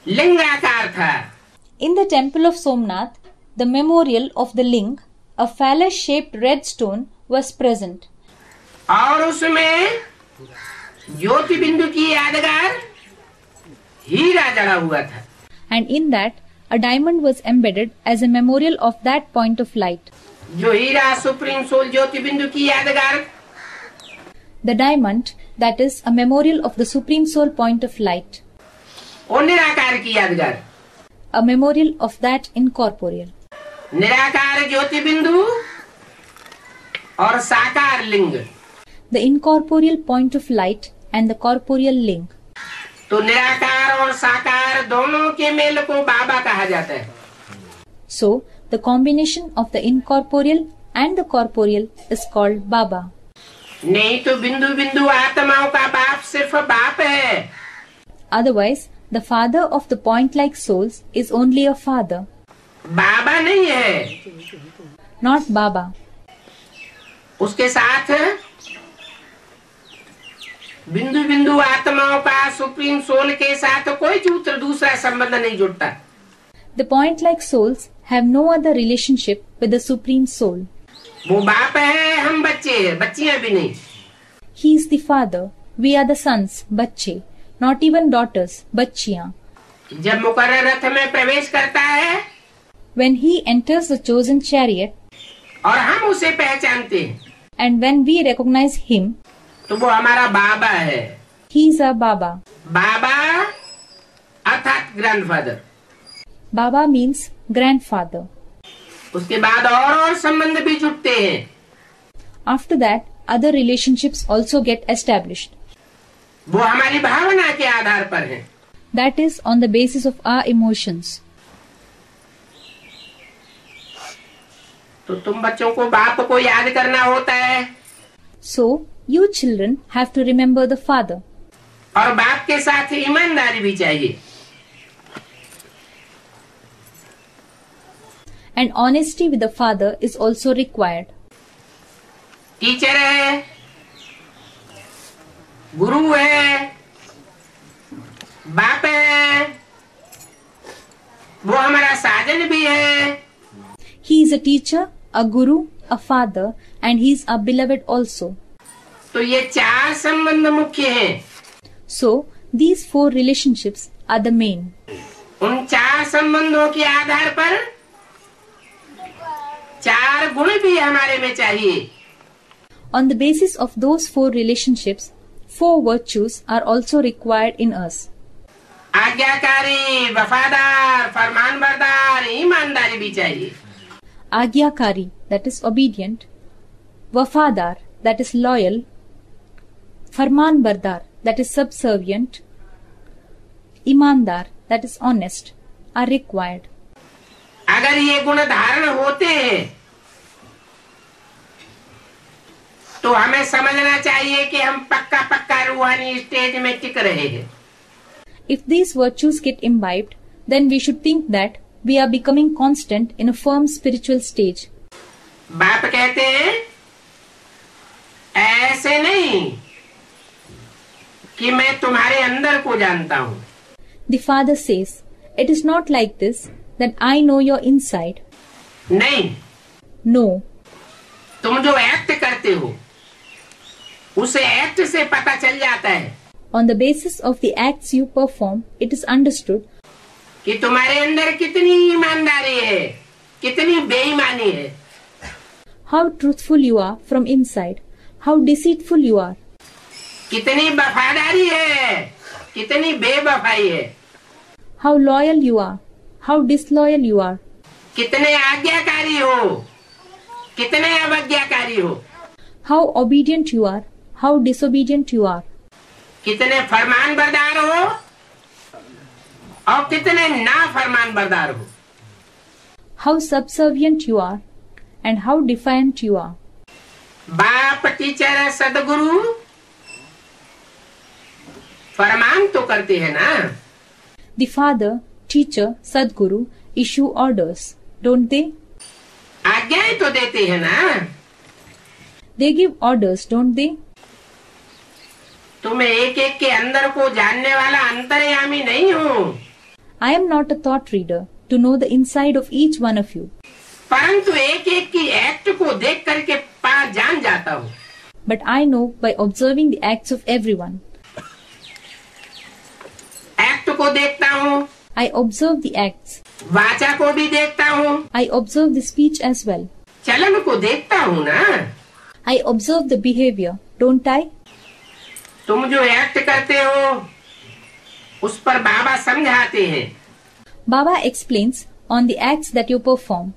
Speaker 1: लिंगाकार था।
Speaker 2: In the temple of Somnath, the memorial of the Ling, a phallus-shaped red stone, was present.
Speaker 1: और उसमें ज्योति बिंदु की यादगार हीरा जड़ा हुआ था।
Speaker 2: And in that, a diamond was embedded as a memorial of that point of light.
Speaker 1: जो हीरा supreme soul ज्योति बिंदु की यादगार,
Speaker 2: The diamond, that is a memorial of the Supreme Soul point of light,
Speaker 1: वो निराकार की यादगार।
Speaker 2: a memorial of that incorporeal.
Speaker 1: निराकार ज्योति बिंदु और साकार लिंग।
Speaker 2: The incorporeal point of light and the corporeal Ling.
Speaker 1: तो निराकार और साकार दोनों के मेल को बाबा कहा जाता है।
Speaker 2: So, the combination of the incorporeal and the corporeal is called Baba.
Speaker 1: नहीं तो बिंदु बिंदु आत्माओं का बाप सिर्फ बाप है।
Speaker 2: Otherwise, the father of the point-like souls is only a father,
Speaker 1: बाबा नहीं है।
Speaker 2: not Baba.
Speaker 1: उसके साथ बिंदु बिंदु आत्माओं का सुप्रीम सोल के साथ कोई दूसरा संबंध नहीं जुड़ता।
Speaker 2: The point-like souls have no other relationship with the Supreme Soul.
Speaker 1: वो बाप है, हम बच्चे हैं, बच्चियां भी नहीं।
Speaker 2: He is the father, we are the sons, बच्चे, not even daughters, बच्चियां.
Speaker 1: जब मुकर्रर रथ में प्रवेश करता है
Speaker 2: When he enters the chosen chariot,
Speaker 1: और हम उसे पहचानते हैं,
Speaker 2: and when we recognize him,
Speaker 1: तो वो हमारा बाबा है।
Speaker 2: he is our Baba.
Speaker 1: बाबा अर्थात ग्रैंडफादर।
Speaker 2: Baba means grandfather.
Speaker 1: उसके बाद और संबंध भी जुड़ते हैं।
Speaker 2: After that, other relationships also get established.
Speaker 1: वो हमारी भावना के आधार पर हैं।
Speaker 2: That is on the basis of our emotions.
Speaker 1: तो तुम बच्चों को बाप को याद करना होता है
Speaker 2: So, you children have to remember the father.
Speaker 1: और बाप के साथ ईमानदारी भी चाहिए।
Speaker 2: And honesty with the father is also required.
Speaker 1: Teacher है, गुरु है, बाप है, वो हमारा साजन भी है।
Speaker 2: He is a teacher, a guru, a father, and he is our beloved also.
Speaker 1: तो ये चार संबंध मुख्य हैं।
Speaker 2: So, these four relationships are the main.
Speaker 1: उन चार संबंधों के आधार पर चार गुण भी हमारे में चाहिए।
Speaker 2: On the basis of those 4 relationships, 4 virtues are also required in us.
Speaker 1: आज्ञाकारी, वफादार, फरमानबरदार, ईमानदारी भी चाहिए.
Speaker 2: Agyakari, that is obedient. Wafadar, that is loyal. Farmanbardar, that is subservient. Imandar, that is honest, are required.
Speaker 1: अगर ये गुण धारण होते हैं तो हमें समझना चाहिए कि हम पक्का पक्का रूहानी स्टेज में टिक रहे हैं.
Speaker 2: If these virtues get imbibed, then we should think that we are becoming constant in a firm spiritual stage.
Speaker 1: बाप कहते हैं ऐसे नहीं कि मैं तुम्हारे अंदर को जानता हूं.
Speaker 2: The father says, it is not like this that I know your inside.
Speaker 1: नहीं.
Speaker 2: No.
Speaker 1: तुम जो एक्ट करते हो उसे एक्ट से पता चल जाता है.
Speaker 2: On the basis of the acts you perform, it is understood
Speaker 1: कि तुम्हारे अंदर कितनी ईमानदारी है, कितनी बेईमानी है.
Speaker 2: how truthful you are from inside, how deceitful you are,
Speaker 1: कितनी वफादारी है, कितनी बेवफाई है.
Speaker 2: how loyal you are, how disloyal you are,
Speaker 1: कितने आज्ञाकारी हो, कितने अवज्ञाकारी हो.
Speaker 2: how obedient you are, how disobedient you are,
Speaker 1: कितने फरमान बरदार हो और कितने ना फरमान बरदार हो.
Speaker 2: how subservient you are, and how defiant you are.
Speaker 1: बाप, टीचर, सदगुरु फरमान तो करते हैं ना.
Speaker 2: The father, teacher, Sadguru issue orders, don't they?
Speaker 1: आज्ञाएं तो देते हैं ना.
Speaker 2: They give orders, don't they?
Speaker 1: तुम्हें एक एक के अंदर को जानने वाला अंतर्यामी नहीं हूँ,
Speaker 2: I am not a thought reader to know the inside of each one of you,
Speaker 1: परंतु एक एक की एक्ट को देख करके पार जान जाता हूँ.
Speaker 2: but I know by observing the acts of everyone.
Speaker 1: Act को देखता हूँ,
Speaker 2: I observe the acts.
Speaker 1: वाचा को भी देखता हूँ,
Speaker 2: I observe the speech as well.
Speaker 1: चलन को देखता हूँ ना.
Speaker 2: I observe the behavior, don't I?
Speaker 1: तुम जो एक्ट करते हो उस पर बाबा समझाते हैं.
Speaker 2: Baba explains on the acts that you perform.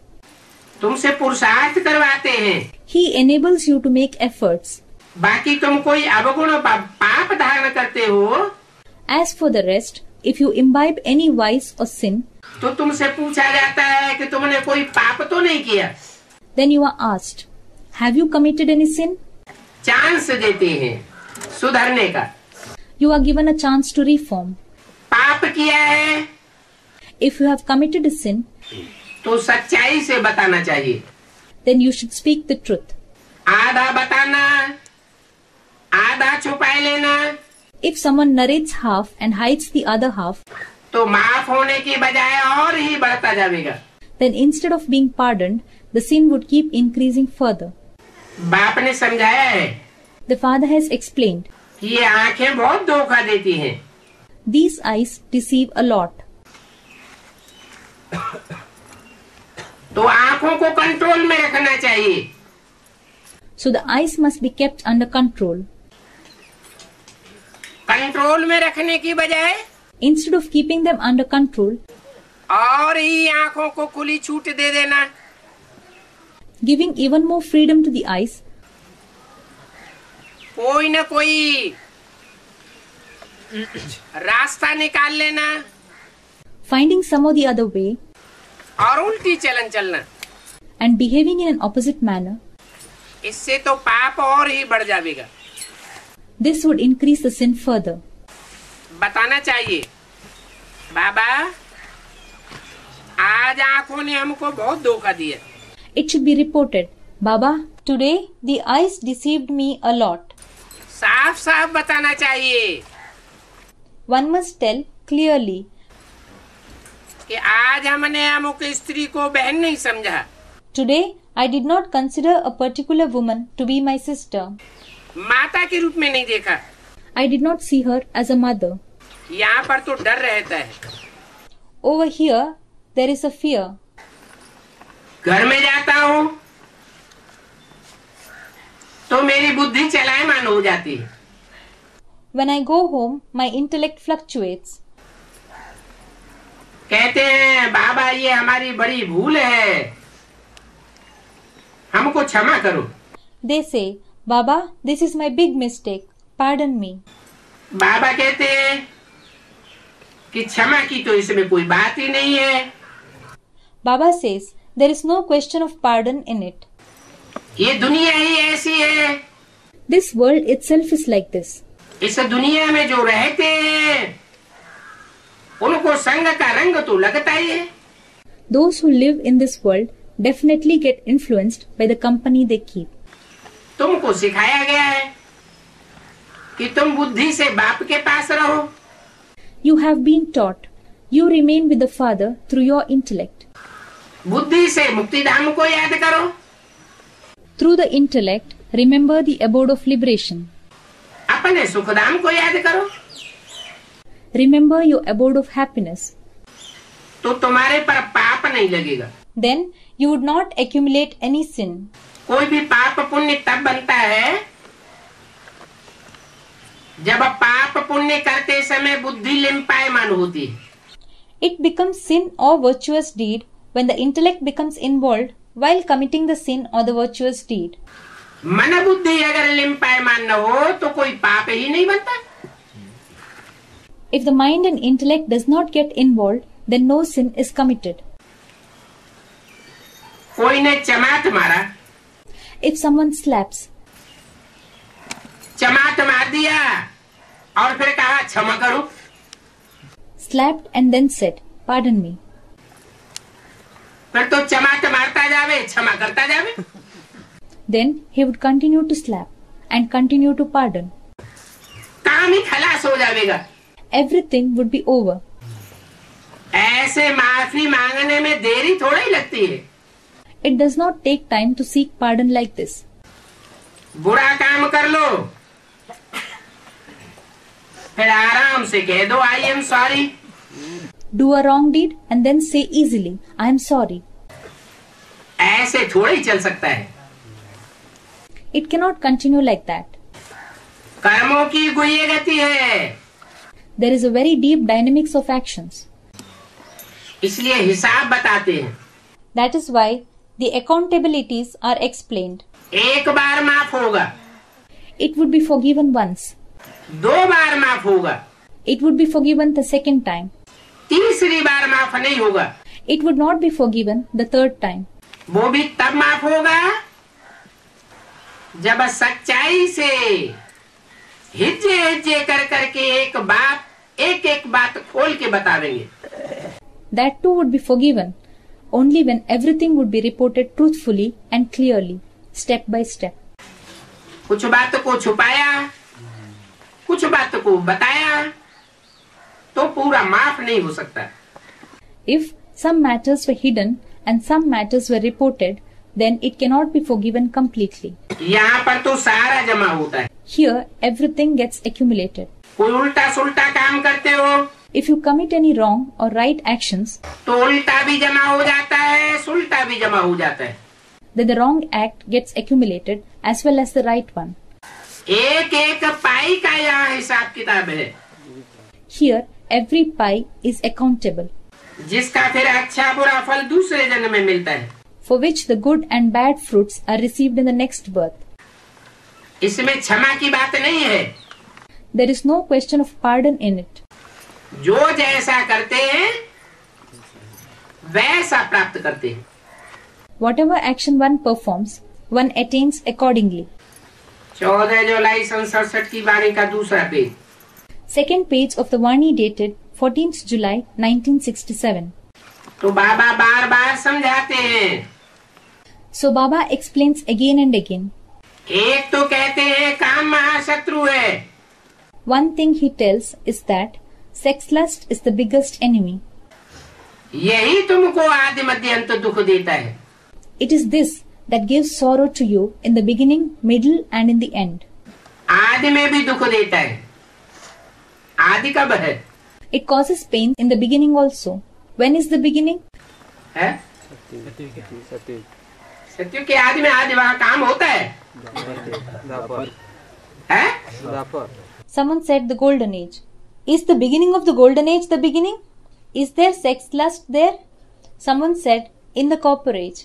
Speaker 1: तुमसे पुरुषार्थ करवाते हैं.
Speaker 2: He enables you to make efforts.
Speaker 1: बाकी तुम कोई अवगुण पाप धारण करते हो
Speaker 2: As for the rest, if you imbibe any vice or sin,
Speaker 1: तो तुमसे पूछा जाता है कि तुमने कोई पाप तो नहीं किया.
Speaker 2: then you are asked, have you committed any sin?
Speaker 1: Chance देते हैं सुधरने का.
Speaker 2: You are given a chance to reform.
Speaker 1: पाप किया है
Speaker 2: If you have committed a sin,
Speaker 1: तो सच्चाई से बताना चाहिए.
Speaker 2: then you should speak the truth.
Speaker 1: आधा बताना, आधा छुपाए लेना,
Speaker 2: If someone narrates half and hides the other half,
Speaker 1: तो माफ होने की बजाय और ही बढ़ता जाएगा.
Speaker 2: then instead of being pardoned, the sin would keep increasing further.
Speaker 1: बाप ने समझाया है
Speaker 2: The father has explained,
Speaker 1: कि ये आंखें बहुत धोखा देती हैं.
Speaker 2: these eyes deceive a lot.
Speaker 1: तो आंखों को कंट्रोल में रखना चाहिए.
Speaker 2: So the eyes must be kept under control.
Speaker 1: Control में रखने की बजाय
Speaker 2: Instead of keeping them under control,
Speaker 1: और ही आंखों को खुली छूट दे देना.
Speaker 2: giving even more freedom to the eyes,
Speaker 1: कोई न कोई रास्ता निकाल लेना
Speaker 2: finding some or the other way,
Speaker 1: और उल्टी चलन चलना.
Speaker 2: and behaving in an opposite manner,
Speaker 1: इससे तो पाप और ही बढ़ जाएगा.
Speaker 2: this would increase the sin further.
Speaker 1: बताना चाहिए, बाबा आज आंखों ने हमको बहुत धोखा दिया.
Speaker 2: It should be reported, Baba, today the eyes deceived me a lot.
Speaker 1: साफ साफ बताना चाहिए
Speaker 2: One must tell clearly,
Speaker 1: कि आज हमने अमुक स्त्री को बहन नहीं समझा.
Speaker 2: today I did not consider a particular woman to be my sister.
Speaker 1: माता के रूप में नहीं देखा.
Speaker 2: I did not see her as a mother.
Speaker 1: यहाँ पर तो डर रहता है.
Speaker 2: Over here, there is a fear.
Speaker 1: घर में जाता हूँ तो मेरी बुद्धि चलायमान हो जाती है।
Speaker 2: When I go home, my intellect fluctuates.
Speaker 1: कहते हैं बाबा ये हमारी बड़ी भूल है, हमको क्षमा करो।
Speaker 2: They say, Baba, this is my big mistake. Pardon me.
Speaker 1: बाबा कहते हैं कि क्षमा की तो इसमें कोई बात ही नहीं है।
Speaker 2: Baba says, there is no question of pardon in it.
Speaker 1: ये दुनिया ही ऐसी है।
Speaker 2: This world itself is like this.
Speaker 1: इस दुनिया में जो रहते हैं उनको संग का रंग तो लगता ही है।
Speaker 2: Those who live in this world definitely get influenced by the company they keep.
Speaker 1: तुमको सिखाया गया है कि तुम बुद्धि से बाप के पास रहो।
Speaker 2: You have been taught. You remain with the Father through your intellect.
Speaker 1: बुद्धि से मुक्तिधाम को याद करो।
Speaker 2: Through the intellect, remember the abode of liberation.
Speaker 1: अपने सुखधाम को याद करो।
Speaker 2: Remember your abode of happiness.
Speaker 1: तो तुम्हारे पर पाप नहीं लगेगा।
Speaker 2: Then you would not accumulate any sin.
Speaker 1: कोई भी पाप पुण्य तब बनता है जब पाप पुण्य करते समय बुद्धि लिम्पायमान होती है।
Speaker 2: It becomes sin or virtuous deed when the intellect becomes involved while committing the sin or the virtuous deed.
Speaker 1: मन बुद्धि अगर लिम्पायमान न हो तो कोई पाप ही नहीं बनता।
Speaker 2: If the mind and intellect does not get involved, then no sin is committed.
Speaker 1: कोई ने चमाट मारा,
Speaker 2: If someone slaps,
Speaker 1: चमाट मार दिया और फिर कहा क्षमा करो,
Speaker 2: slapped and then said, pardon me,
Speaker 1: फिर तो चमाट मारता जावे, क्षमा करता जावे।
Speaker 2: then he would continue to slap and continue to pardon.
Speaker 1: काम ही खलास हो जाएगा।
Speaker 2: Everything would be over.
Speaker 1: ऐसे माफी मांगने में देरी थोड़ा ही लगती है।
Speaker 2: It does not take time to seek pardon like this.
Speaker 1: बुरा काम कर लो, फिर आराम से कह दो I am sorry.
Speaker 2: Do a wrong deed and then say easily, I am sorry.
Speaker 1: ऐसे थोड़ा ही चल सकता है।
Speaker 2: It cannot continue like that.
Speaker 1: कर्मों की गुह्य गति है,
Speaker 2: There is a very deep dynamics of actions.
Speaker 1: इसलिए हिसाब बताते हैं।
Speaker 2: That is why the accountabilities are explained.
Speaker 1: एक बार माफ होगा,
Speaker 2: It would be forgiven once.
Speaker 1: दो बार माफ होगा,
Speaker 2: It would be forgiven the second time.
Speaker 1: तीसरी बार माफ नहीं होगा।
Speaker 2: It would not be forgiven the third time.
Speaker 1: वो भी तब माफ होगा जब सच्चाई से हिज्जे हिज्जे कर करके एक एक बात खोल के बतावेंगे।
Speaker 2: That too would be forgiven only when everything would be reported truthfully and clearly, step by step.
Speaker 1: कुछ बात को छुपाया, कुछ बात को बताया तो पूरा माफ नहीं हो सकता।
Speaker 2: If some matters were hidden and some matters were reported, then it cannot be forgiven completely.
Speaker 1: यहाँ पर तो सारा जमा होता है।
Speaker 2: Here, everything gets accumulated.
Speaker 1: कोई उल्टा सुल्टा काम करते हो
Speaker 2: If you commit any wrong or right actions,
Speaker 1: तो उल्टा भी जमा हो जाता है, सुल्टा भी जमा हो जाता है।
Speaker 2: then the wrong act gets accumulated as well as the right one.
Speaker 1: एक एक पाई का यहाँ हिसाब किताब है।
Speaker 2: Here, every pie is accountable,
Speaker 1: जिसका फिर अच्छा बुरा फल दूसरे जन्म में मिलता है।
Speaker 2: for which the good and bad fruits are received in the next birth.
Speaker 1: इसमें क्षमा की बात नहीं है।
Speaker 2: There is no question of pardon in it.
Speaker 1: जो जैसा करते हैं वैसा प्राप्त करते हैं।
Speaker 2: Whatever action one performs, one attains accordingly.
Speaker 1: 14 जुलाई 1967 की वाणी का दूसरा page.
Speaker 2: Second page of the Vani dated 14th July 1967.
Speaker 1: तो बाबा बार बार समझाते हैं।
Speaker 2: So Baba explains again and again.
Speaker 1: एक तो कहते हैं काम महाशत्रु है।
Speaker 2: One thing he tells is that sex lust is the biggest enemy.
Speaker 1: यही तुमको आदि मध्य अंत दुख देता है।
Speaker 2: It is this that gives sorrow to you in the beginning, middle and in the end.
Speaker 1: आदि में भी दुख देता है। आदि कब है?
Speaker 2: It causes pain in the beginning also. When is the beginning?
Speaker 1: है? सत्यु के आदि में आदि वहाँ काम होता है?
Speaker 2: Someone said the golden age. Is the beginning of the golden age the beginning? Is there sex lust there? Someone said in the copper age.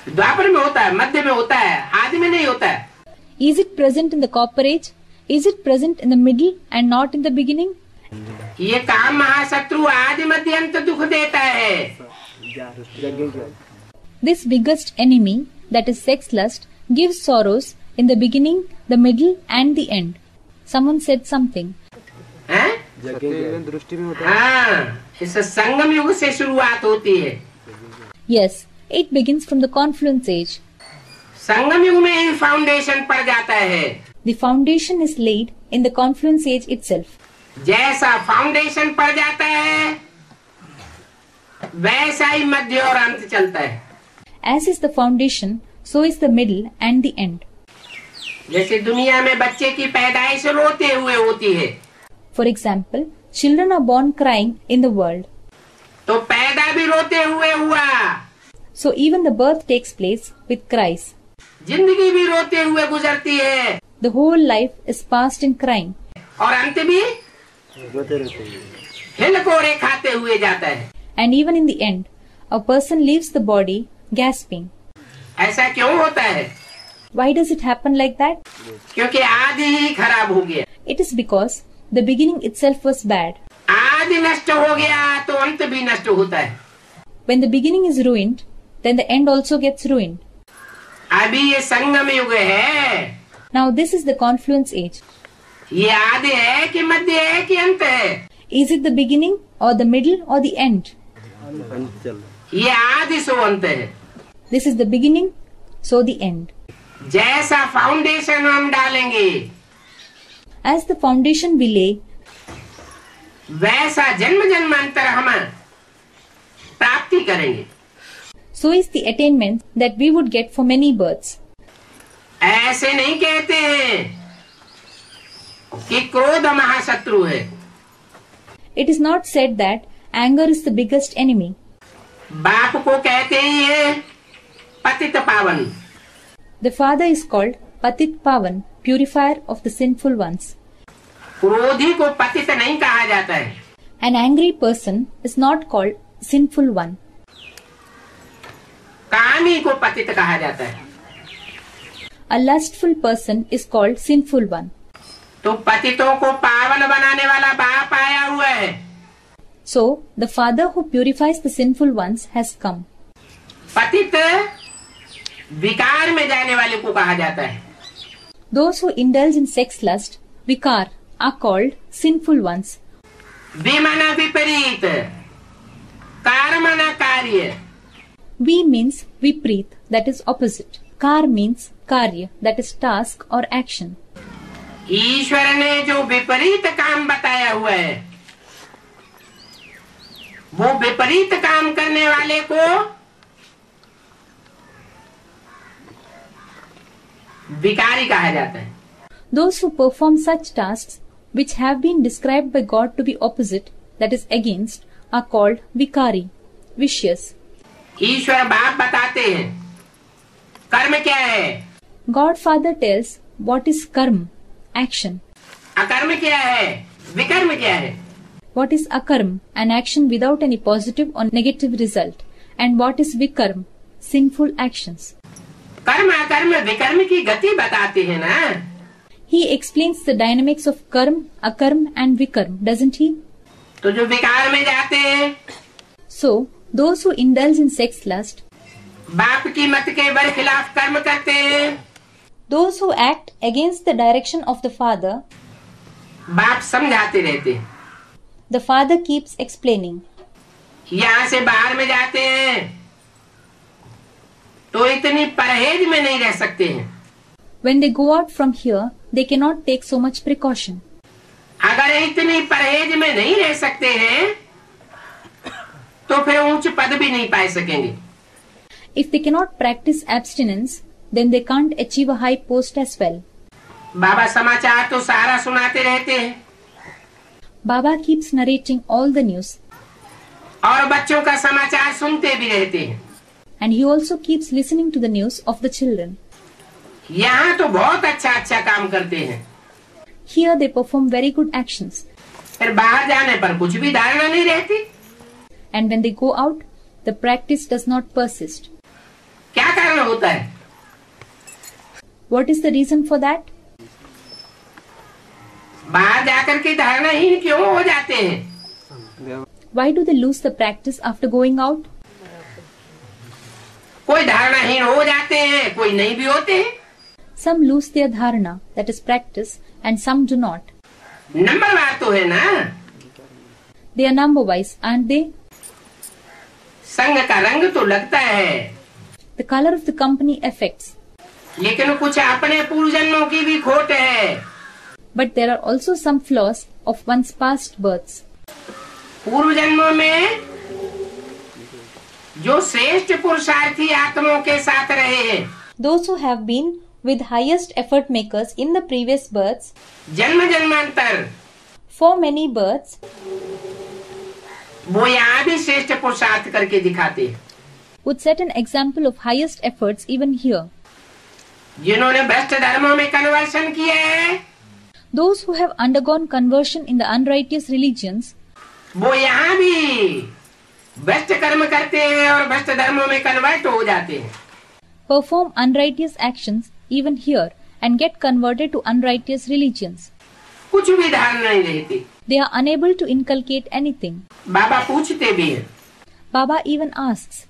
Speaker 1: द्वापर में होता है, मध्य में होता है, आदि में नहीं होता है।
Speaker 2: Is it present in the copper age? Is it present in the middle and not in the beginning?
Speaker 1: ये काम महाशत्रु आदि मध्य अंत दुख देता है।
Speaker 2: This biggest enemy, that is sex lust, gives sorrows in the beginning, the middle and the end. Someone said something.
Speaker 1: हैं? हाँ, इस संगम युग से शुरुआत होती है।
Speaker 2: Yes, it begins from the confluence age.
Speaker 1: संगम युग में ही फाउंडेशन पड़ जाता है।
Speaker 2: The foundation is laid in the confluence age itself.
Speaker 1: जैसा फाउंडेशन पड़ जाता है वैसा ही मध्य और अंत चलता है।
Speaker 2: As is the foundation, so is the middle and the end.
Speaker 1: जैसे दुनिया में बच्चे की पैदाइश रोते हुए होती है,
Speaker 2: For example, children are born crying in the world.
Speaker 1: तो पैदा भी रोते हुए हुआ,
Speaker 2: So even the birth takes place with cries.
Speaker 1: जिंदगी भी रोते हुए गुजरती है,
Speaker 2: The whole life is passed in crying.
Speaker 1: और अंत भी हिलकोरे खाते हुए जाता है।
Speaker 2: And even in the end, a person leaves the body gasping.
Speaker 1: ऐसा क्यों होता है?
Speaker 2: Why does it happen like that?
Speaker 1: क्योंकि आदि ही खराब हो गया।
Speaker 2: It is because the beginning itself was bad.
Speaker 1: आदि नष्ट हो गया तो अंत भी नष्ट होता है।
Speaker 2: When the beginning is ruined, then the end also gets ruined.
Speaker 1: अभी ये संगम युग है।
Speaker 2: Now this is the confluence age.
Speaker 1: ये आदि है कि मध्य है कि अंत है?
Speaker 2: Is it the beginning or the middle or the end?
Speaker 1: ये आदि सो अंत है।
Speaker 2: This is the beginning, so the end.
Speaker 1: जैसा फाउंडेशन हम डालेंगे
Speaker 2: As the foundation we lay,
Speaker 1: वैसा जन्म जन्मांतर हम प्राप्ति करेंगे।
Speaker 2: so is the attainment that we would get for many births.
Speaker 1: ऐसे नहीं कहते हैं कि क्रोध महाशत्रु है।
Speaker 2: It is not said that anger is the biggest enemy.
Speaker 1: बाप को कहते ही है पतित पावन।
Speaker 2: The father is called Patit Pavan, purifier of the sinful ones.
Speaker 1: क्रोधी को पतित नहीं कहा जाता है।
Speaker 2: An angry person is not called sinful one.
Speaker 1: कामी को पतित कहा जाता है।
Speaker 2: A lustful person is called sinful one.
Speaker 1: तो पतितों को पावन बनाने वाला बाप आया हुआ है।
Speaker 2: So, the father who purifies the sinful ones has come.
Speaker 1: पतित विकार में जाने वाले को कहा जाता है।
Speaker 2: Those who indulge in sex lust, vikar, are called sinful ones.
Speaker 1: विमना विपरीत, कारमना कार्य।
Speaker 2: Vi means vipreet, that is opposite. Kar means karya, that is task or action.
Speaker 1: ईश्वर ने जो विपरीत काम बताया हुआ है वो विपरीत काम करने वाले को विकारी कहा जाता है।
Speaker 2: Those who perform such tasks which have been described by God to be opposite, that is against, are called vikari, vicious.
Speaker 1: ईश्वर बाप बताते हैं कर्म क्या है,
Speaker 2: God Father tells what is karma, action.
Speaker 1: अकर्म क्या है, विकर्म क्या है।
Speaker 2: What is akarm, an action without any positive or negative result, and what is vikarm, sinful actions.
Speaker 1: कर्म अकर्म विकर्म की गति बताते हैं ना।
Speaker 2: He explains the dynamics of karm, akarm and vikarm, doesn't he?
Speaker 1: तो जो विकार में जाते हैं
Speaker 2: So, those who indulge in sex lust,
Speaker 1: बाप की मत के बरखिलाफ कर्म करते हैं,
Speaker 2: those who act against the direction of the father,
Speaker 1: बाप समझाते रहते हैं।
Speaker 2: the father keeps explaining.
Speaker 1: यहाँ से बाहर में जाते हैं तो इतनी परहेज में नहीं रह सकते हैं।
Speaker 2: When they go out from here, they cannot take so much precaution.
Speaker 1: अगर इतनी परहेज में नहीं रह सकते हैं तो फिर ऊंच पद भी नहीं पा सकेंगे।
Speaker 2: If they cannot practice abstinence, then they can't achieve a high post as well.
Speaker 1: बाबा समाचार तो सारा सुनाते रहते हैं
Speaker 2: Baba keeps narrating all the news,
Speaker 1: और बच्चों का समाचार सुनते भी रहते हैं।
Speaker 2: and he also keeps listening to the news of the children.
Speaker 1: यहाँ तो बहुत अच्छा अच्छा काम करते हैं,
Speaker 2: Here they perform very good actions,
Speaker 1: फिर बाहर जाने पर कुछ भी धारणा नहीं रहती।
Speaker 2: and when they go out, the practice does not persist.
Speaker 1: क्या कारण होता है?
Speaker 2: What is the reason for that?
Speaker 1: बाहर जाकर के धारणाहीन क्यों हो जाते हैं?
Speaker 2: Why do they lose the practice after going out?
Speaker 1: कोई धारणाहीन हो जाते हैं, कोई नहीं भी होते हैं।
Speaker 2: Some lose their dharana, that is practice, and some do not.
Speaker 1: नंबरवार तो है ना,
Speaker 2: They are number wise, aren't they?
Speaker 1: संग का रंग तो लगता है,
Speaker 2: The color of the company affects,
Speaker 1: लेकिन कुछ अपने पूर्व जन्मों की भी खोट है।
Speaker 2: but there are also some flaws of one's past births.
Speaker 1: पूर्व जन्मों में जो श्रेष्ठ पुरुषार्थी आत्माओं के साथ रहे हैं,
Speaker 2: Those who have been with highest effort makers in the previous births,
Speaker 1: जन्म जन्मांतर,
Speaker 2: for many births,
Speaker 1: वो यहाँ भी श्रेष्ठ पुरुषार्थ करके दिखाते हैं।
Speaker 2: would set an example of highest efforts even here.
Speaker 1: जिन्होंने भ्रष्ट धर्मों में कन्वर्शन किया है,
Speaker 2: Those who have undergone conversion in the unrighteous religions,
Speaker 1: वो यहाँ भी भ्रष्ट कर्म करते हैं और भ्रष्ट धर्मों में कन्वर्ट हो जाते हैं।
Speaker 2: perform unrighteous actions even here and get converted to unrighteous religions.
Speaker 1: कुछ भी धारणा नहीं रहती।
Speaker 2: They are unable to inculcate anything.
Speaker 1: बाबा पूछते भी हैं,
Speaker 2: Baba even asks,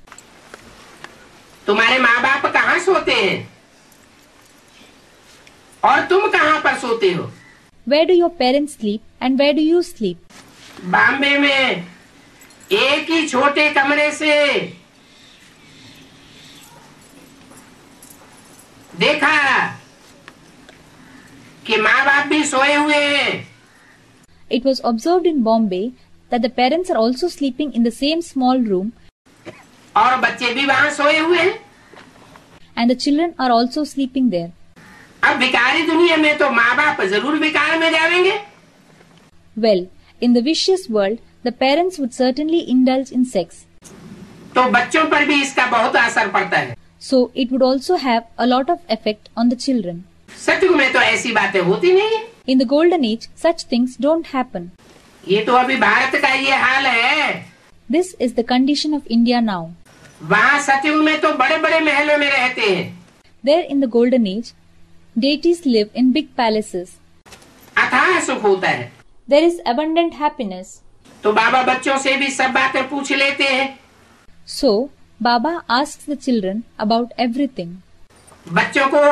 Speaker 1: तुम्हारे माँ बाप कहाँ सोते हैं और तुम कहाँ पर सोते हो?
Speaker 2: where do your parents sleep and where do you sleep?
Speaker 1: Bombay में एक ही छोटे कमरे से देखा कि माँ बाप भी सोए हुए हैं,
Speaker 2: It was observed in Bombay that the parents are also sleeping in the same small room
Speaker 1: और बच्चे भी वहाँ सोए हुए हैं।
Speaker 2: and the children are also sleeping there.
Speaker 1: अब विकारी दुनिया में तो माँ बाप जरूर विकार में जाएंगे।
Speaker 2: Well, in the vicious world, the parents would certainly indulge in sex.
Speaker 1: तो बच्चों पर भी इसका बहुत असर पड़ता है।
Speaker 2: So it would also have a lot of effect on the children.
Speaker 1: सतयुग में तो ऐसी बातें होती नहीं है।
Speaker 2: In the golden age, such things don't happen.
Speaker 1: ये तो अभी भारत का ये हाल है।
Speaker 2: This is the condition of India now.
Speaker 1: वहाँ सतयुग में तो बड़े बड़े महलों में रहते हैं।
Speaker 2: There in the golden age, deities live in big palaces.
Speaker 1: अथाह सुख होता है।
Speaker 2: There is abundant happiness.
Speaker 1: तो बाबा बच्चों से भी सब बातें पूछ लेते हैं।
Speaker 2: So, Baba asks the children about everything.
Speaker 1: बच्चों को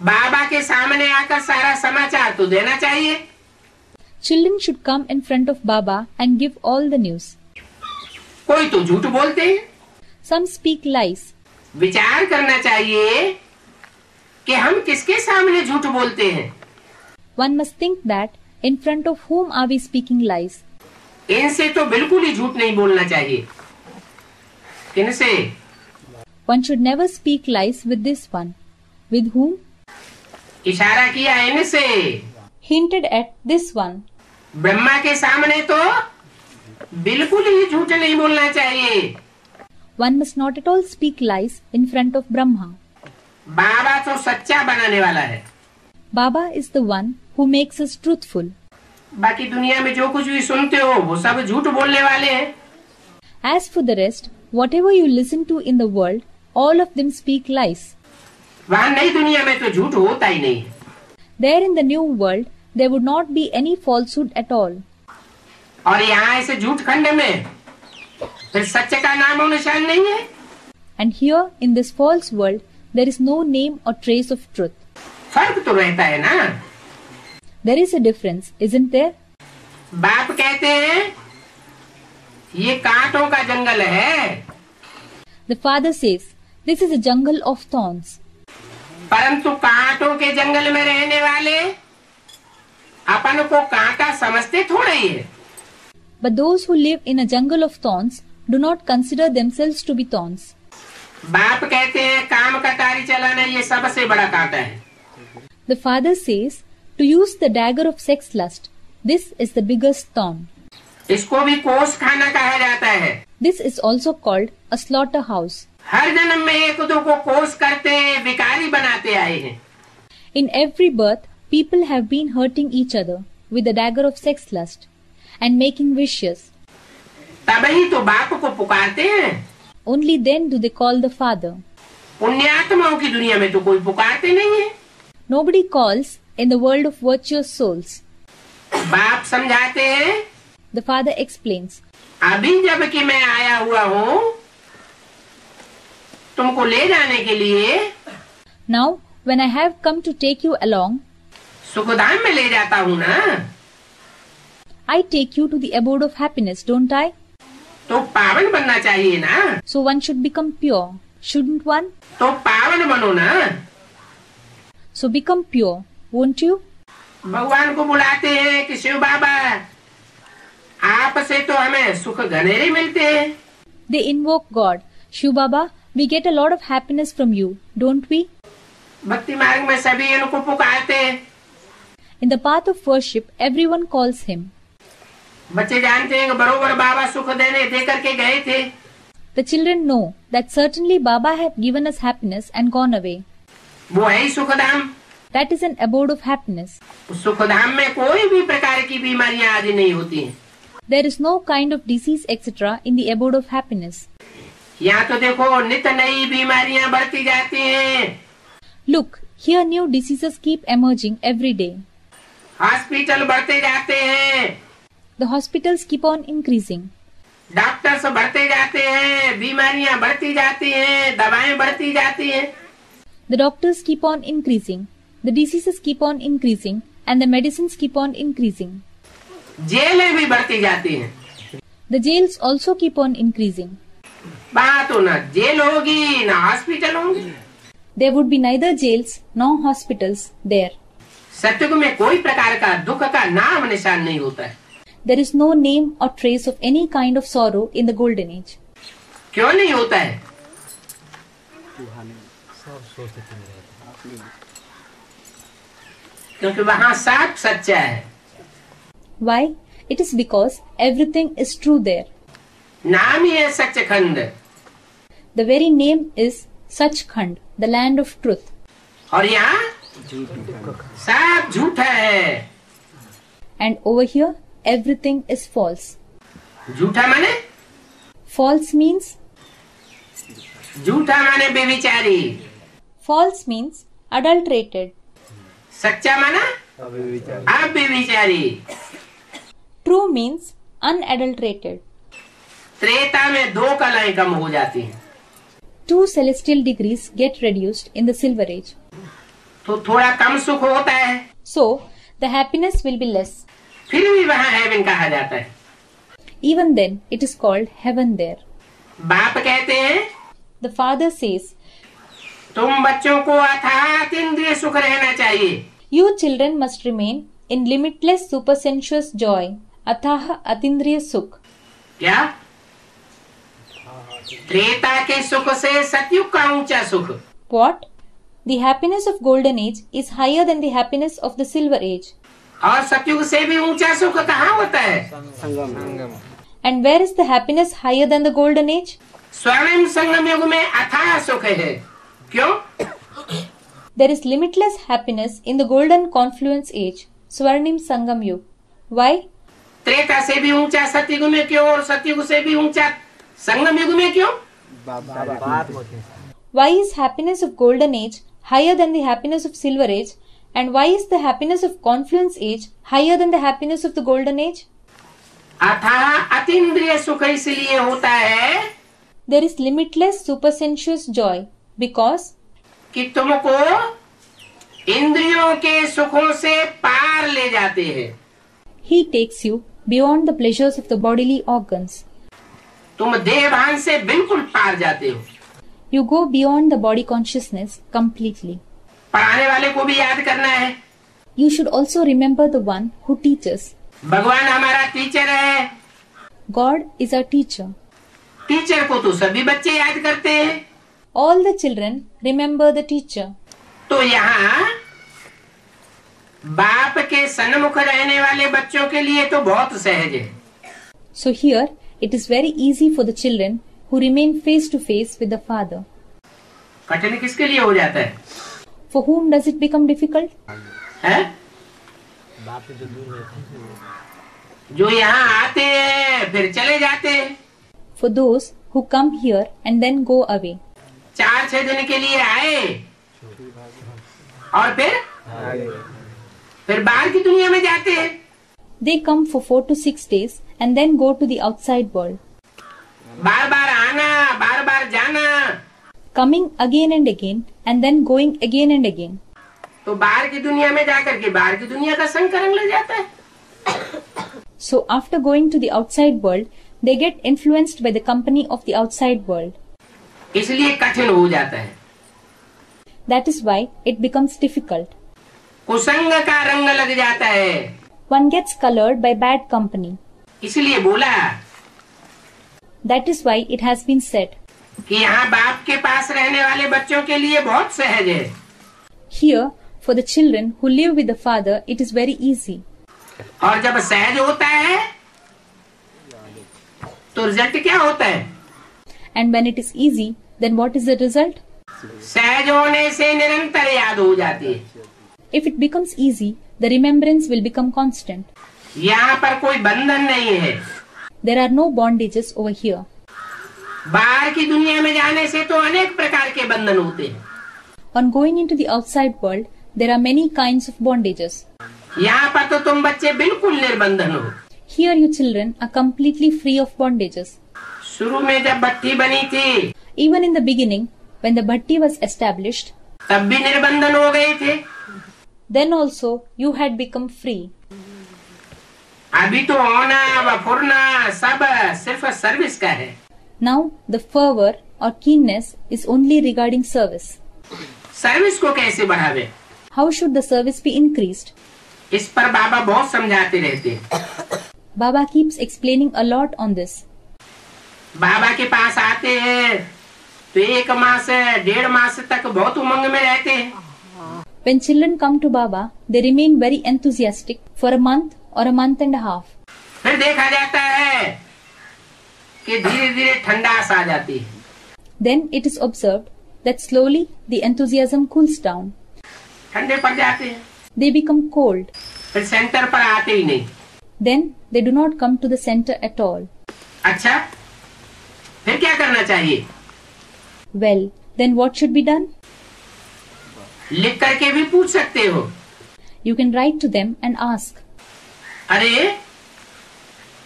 Speaker 1: बाबा के सामने आकर सारा समाचार तो देना चाहिए।
Speaker 2: Children should come in front of Baba and give all the news.
Speaker 1: कोई तो झूठ बोलते हैं।
Speaker 2: Some speak lies.
Speaker 1: विचार करना चाहिए कि हम किसके सामने झूठ बोलते हैं।
Speaker 2: One must think that in front of whom are we speaking lies?
Speaker 1: इनसे तो बिल्कुल ही झूठ नहीं बोलना चाहिए। किनसे?
Speaker 2: One should never speak lies with this one. With whom?
Speaker 1: इशारा किया इनसे।
Speaker 2: Hinted at this one.
Speaker 1: Brahma के सामने तो बिल्कुल ही झूठ नहीं बोलना चाहिए।
Speaker 2: One must not at all speak lies in front of Brahma.
Speaker 1: बाबा तो सच्चा बनाने वाला है।
Speaker 2: Baba is the one who makes us truthful.
Speaker 1: बाकी दुनिया में जो कुछ भी सुनते हो वो सब झूठ बोलने वाले हैं।
Speaker 2: As for the rest, whatever you listen to in the world, all of them speak lies.
Speaker 1: वहाँ नई दुनिया में तो झूठ होता ही नहीं है।
Speaker 2: There in the new world, there would not be any falsehood at all.
Speaker 1: और यहाँ ऐसे झूठ खंड में फिर सच्चे का नाम और निशान नहीं है।
Speaker 2: And here in this false world, there is no name or trace of truth.
Speaker 1: फर्क तो रहता है ना।
Speaker 2: There is a difference, isn't there?
Speaker 1: बाप कहते हैं ये कांटों का जंगल है।
Speaker 2: The father says, this is a jungle of thorns.
Speaker 1: परंतु कांटों के जंगल में रहने वाले अपन को कांटा समझते थोड़ा ही है।
Speaker 2: But those who live in a jungle of thorns do not consider themselves to be thorns.
Speaker 1: बाप कहते हैं काम कटारी चलाना ये सबसे बड़ा कांटा है।
Speaker 2: The father says, to use the dagger of sex lust, this is the biggest thorn.
Speaker 1: इसको भी कोस खाना कहा जाता है।
Speaker 2: This is also called a slaughterhouse.
Speaker 1: हर जन्म में एक दो को कोस करते विकारी बनाते आए हैं।
Speaker 2: In every birth, people have been hurting each other with the dagger of sex lust and making vicious.
Speaker 1: तभी तो बाप को पुकारते हैं।
Speaker 2: Only then do they call the Father.
Speaker 1: पुण्यात्माओं की दुनिया में तो कोई पुकारते नहीं है।
Speaker 2: Nobody calls in the world of virtuous souls.
Speaker 1: बाप समझाते हैं।
Speaker 2: The Father explains.
Speaker 1: अभी जब कि मैं आया हुआ हूँ तुमको ले जाने के लिए,
Speaker 2: Now, when I have come to take you along,
Speaker 1: Sukhdham में ले जाता हूँ ना,
Speaker 2: I take you to the abode of happiness, don't I?
Speaker 1: तो पावन बनना चाहिए ना।
Speaker 2: So one should become pure, shouldn't one?
Speaker 1: तो पावन बनो ना।
Speaker 2: So become pure, won't you?
Speaker 1: भगवान को बुलाते हैं कि शिव बाबा आपसे तो हमें सुख घनेरे मिलते हैं।
Speaker 2: They invoke God. Shiv Baba, we get a lot of happiness from you, don't we?
Speaker 1: भक्ति मार्ग में सभी इनको पुकारते हैं।
Speaker 2: In the path of worship, everyone calls him.
Speaker 1: बच्चे जानते हैं कि बरोबर बाबा सुख दे करके गए थे।
Speaker 2: The children know that certainly Baba had given us happiness and gone away.
Speaker 1: वो है ही Sukhdham.
Speaker 2: That is an abode of happiness.
Speaker 1: Sukhdham में कोई भी प्रकार की बीमारियां आदि नहीं होती हैं।
Speaker 2: There is no kind of disease, etc. in the abode of happiness.
Speaker 1: यहाँ तो देखो नित नई बीमारियां बढ़ती जाती हैं।
Speaker 2: Look, here new diseases keep emerging every day.
Speaker 1: Hospital बढ़ते जाते हैं।
Speaker 2: The hospitals keep on increasing.
Speaker 1: Doctors बढ़ते जाते हैं, बीमारियां बढ़ती जाती हैं, दवाएं बढ़ती जाती हैं।
Speaker 2: The doctors keep on increasing. The diseases keep on increasing. And the medicines keep on increasing.
Speaker 1: जेलें भी बढ़ती जाती हैं।
Speaker 2: The jails also keep on increasing.
Speaker 1: वहाँ तो ना जेल होगी ना हॉस्पिटल होंगे।
Speaker 2: There would be neither jails nor hospitals there.
Speaker 1: सत्युग में कोई प्रकार का दुख का नाम निशान नहीं होता है।
Speaker 2: There is no name or trace of any kind of sorrow in the golden age.
Speaker 1: क्यों नहीं होता है? क्योंकि वहाँ सब सच्चा है।
Speaker 2: Why? It is because everything is true there.
Speaker 1: नाम ही है Sachkhand.
Speaker 2: The very name is Sachkhand, the land of truth.
Speaker 1: और यहाँ सब झूठा है।
Speaker 2: And over here, everything is false.
Speaker 1: झूठा माने?
Speaker 2: False means?
Speaker 1: झूठा माने बेविचारी।
Speaker 2: False means adulterated.
Speaker 1: सच्चा माना? अबेविचारी।
Speaker 2: True means unadulterated.
Speaker 1: त्रेता में 2 कलाएं कम हो जाती हैं।
Speaker 2: 2 celestial degrees get reduced in the silver age.
Speaker 1: तो थोड़ा कम सुख होता है।
Speaker 2: So, the happiness will be less.
Speaker 1: फिर भी वहाँ हेवन कहा जाता है।
Speaker 2: Even then, it is called heaven there.
Speaker 1: बाप कहते हैं
Speaker 2: The father says,
Speaker 1: तुम बच्चों को अथात इंद्रिय सुख रहना चाहिए।
Speaker 2: You children must remain in limitless supersensuous joy, अथाह अतीन्द्रिय सुख.
Speaker 1: क्या? त्रेता के सुख से सतयुग का ऊंचा सुख।
Speaker 2: What? The happiness of golden age is higher than the happiness of the silver age.
Speaker 1: और सतयुग से भी ऊंचा सुख कहाँ होता है?
Speaker 2: And where is the happiness higher than the golden age?
Speaker 1: स्वर्णिम संगम युग में अथाह सुख है। क्यों?
Speaker 2: There is limitless happiness in the golden confluence age, Swarnim Sangam Yug. Why?
Speaker 1: Treta से भी ऊंचा सतयुग में क्यों और सतयुग से भी ऊंचा संगम युग में क्यों?
Speaker 2: Why is happiness of golden age higher than the happiness of silver age, and why is the happiness of confluence age higher than the happiness of the golden age?
Speaker 1: अथाह अतीन्द्रिय सुख इसलिए होता है
Speaker 2: There is limitless supersensuous joy because
Speaker 1: कि तुमको इंद्रियों के सुखों से पार ले जाते हैं।
Speaker 2: He takes you beyond the pleasures of the bodily organs.
Speaker 1: तुम देह भान से बिल्कुल पार जाते हो।
Speaker 2: You go beyond the body consciousness completely.
Speaker 1: पढ़ाने वाले को भी याद करना है।
Speaker 2: You should also remember the one who teaches.
Speaker 1: भगवान हमारा टीचर है।
Speaker 2: God is our teacher.
Speaker 1: Teacher को तो सभी बच्चे याद करते हैं।
Speaker 2: All the children remember the teacher.
Speaker 1: तो यहाँ बाप के सन्मुख रहने वाले बच्चों के लिए तो बहुत सहज है।
Speaker 2: So here it is very easy for the children who remain face to face with the father.
Speaker 1: कठिन किसके लिए हो जाता है?
Speaker 2: For whom does it become difficult?
Speaker 1: है? जो यहाँ आते हैं फिर चले जाते हैं।
Speaker 2: For those who come here and then go away.
Speaker 1: 4-6 दिन के लिए आए और फिर बाहर की दुनिया में जाते हैं।
Speaker 2: They come for 4 to 6 days and then go to the outside world.
Speaker 1: बार बार आना, बार बार जाना।
Speaker 2: Coming again and again and then going again and again.
Speaker 1: तो बाहर की दुनिया में जाकर के बाहर की दुनिया का संग करने लग जाता है।
Speaker 2: So after going to the outside world, they get influenced by the company of the outside world.
Speaker 1: इसलिए कठिन हो जाता है।
Speaker 2: That is why it becomes difficult.
Speaker 1: कुसंग का रंग लग जाता है।
Speaker 2: One gets colored by bad company.
Speaker 1: इसलिए बोला
Speaker 2: That is why it has been said.
Speaker 1: कि यहाँ बाप के पास रहने वाले बच्चों के लिए बहुत सहज है।
Speaker 2: Here, for the children who live with the father, it is very easy.
Speaker 1: और जब सहज होता है तो रिजल्ट क्या होता है?
Speaker 2: And when it is easy, then what is the result?
Speaker 1: सहज होने से निरंतर याद हो जाती है।
Speaker 2: If it becomes easy, the remembrance will become constant.
Speaker 1: यहाँ पर कोई बंधन नहीं है।
Speaker 2: There are no bondages over here.
Speaker 1: बाहर की दुनिया में जाने से तो अनेक प्रकार के बंधन होते हैं।
Speaker 2: On going into the outside world, there are many kinds of bondages.
Speaker 1: यहाँ पर तो तुम बच्चे बिल्कुल निर्बंधन हो।
Speaker 2: Here you children are completely free of bondages.
Speaker 1: शुरू में जब भट्टी बनी थी,
Speaker 2: Even in the beginning, when the bhatti was established,
Speaker 1: तब भी निर्बंधन हो गए थे।
Speaker 2: then also you had become free.
Speaker 1: अभी तो होना व फुरना सब सिर्फ सर्विस का है।
Speaker 2: Now the fervor or keenness is only regarding service.
Speaker 1: Service को कैसे बढ़ावे?
Speaker 2: How should the service be increased?
Speaker 1: इस पर बाबा बहुत समझाते रहते हैं।
Speaker 2: Baba keeps explaining a lot on this.
Speaker 1: बाबा के पास आते हैं तो 1 मास 1.5 मास तक बहुत उमंग में रहते हैं।
Speaker 2: When children come to Baba, they remain very enthusiastic for a month or a month and a half.
Speaker 1: फिर देखा जाता है कि धीरे धीरे ठंडास आ जाती है।
Speaker 2: Then it is observed that slowly the enthusiasm cools down.
Speaker 1: ठंडे पड़ जाते हैं।
Speaker 2: They become cold.
Speaker 1: फिर सेंटर पर आते ही नहीं।
Speaker 2: Then they do not come to the center at all.
Speaker 1: अच्छा, फिर क्या करना चाहिए?
Speaker 2: Well, then what should be done?
Speaker 1: लिख करके भी पूछ सकते हो।
Speaker 2: You can write to them and ask,
Speaker 1: अरे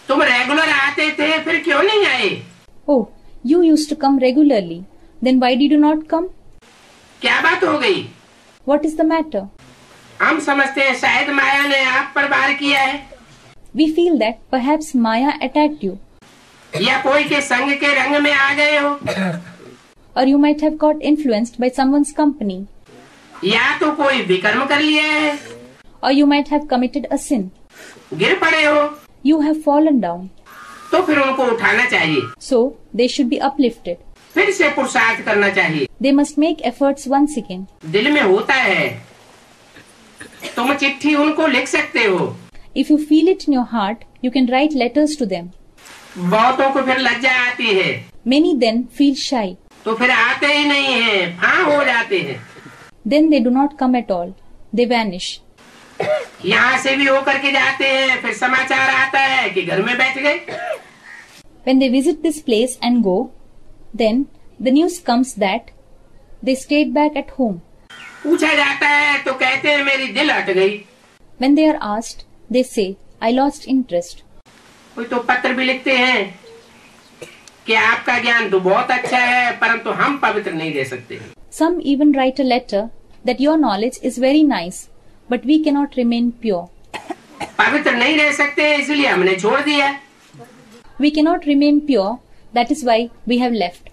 Speaker 1: तुम रेगुलर आते थे फिर क्यों नहीं आए?
Speaker 2: Oh, you used to come regularly. Then why did you not come?
Speaker 1: क्या बात हो गई?
Speaker 2: What is the matter?
Speaker 1: हम समझते हैं शायद माया ने आप पर वार किया है,
Speaker 2: We feel that perhaps Maya attacked you,
Speaker 1: या कोई के संग के रंग में आ गए हो,
Speaker 2: or you might have got influenced by someone's company,
Speaker 1: या तो कोई विकर्म कर लिया है,
Speaker 2: or you might have committed a sin.
Speaker 1: गिर पड़े हो,
Speaker 2: You have fallen down,
Speaker 1: तो फिर उनको उठाना चाहिए।
Speaker 2: so they should be uplifted.
Speaker 1: फिर से पुरुषार्थ करना चाहिए।
Speaker 2: They must make efforts once again.
Speaker 1: दिल में होता है, तुम चिट्ठी उनको लिख सकते हो।
Speaker 2: If you feel it in your heart, you can write letters to them.
Speaker 1: बहुतों को फिर लज्जा आती है,
Speaker 2: Many then feel shy.
Speaker 1: तो फिर आते ही नहीं है, हाँ हो जाते हैं।
Speaker 2: Then they do not come at all. They vanish.
Speaker 1: यहाँ से भी होकर के जाते हैं, फिर समाचार आता है कि घर में बैठ गए।
Speaker 2: When they visit this place and go, then the news comes that they stayed back at home.
Speaker 1: पूछा जाता है तो कहते हैं मेरी दिल हट गई।
Speaker 2: When they are asked, they say, I lost interest.
Speaker 1: कोई तो पत्र भी लिखते हैं कि आपका ज्ञान तो बहुत अच्छा है, परंतु हम पवित्र नहीं रह सकते।
Speaker 2: Some even write a letter that your knowledge is very nice, but we cannot remain pure.
Speaker 1: पवित्र नहीं रह सकते इसलिए हमने छोड़ दिया।
Speaker 2: We cannot remain pure, that is why we have left.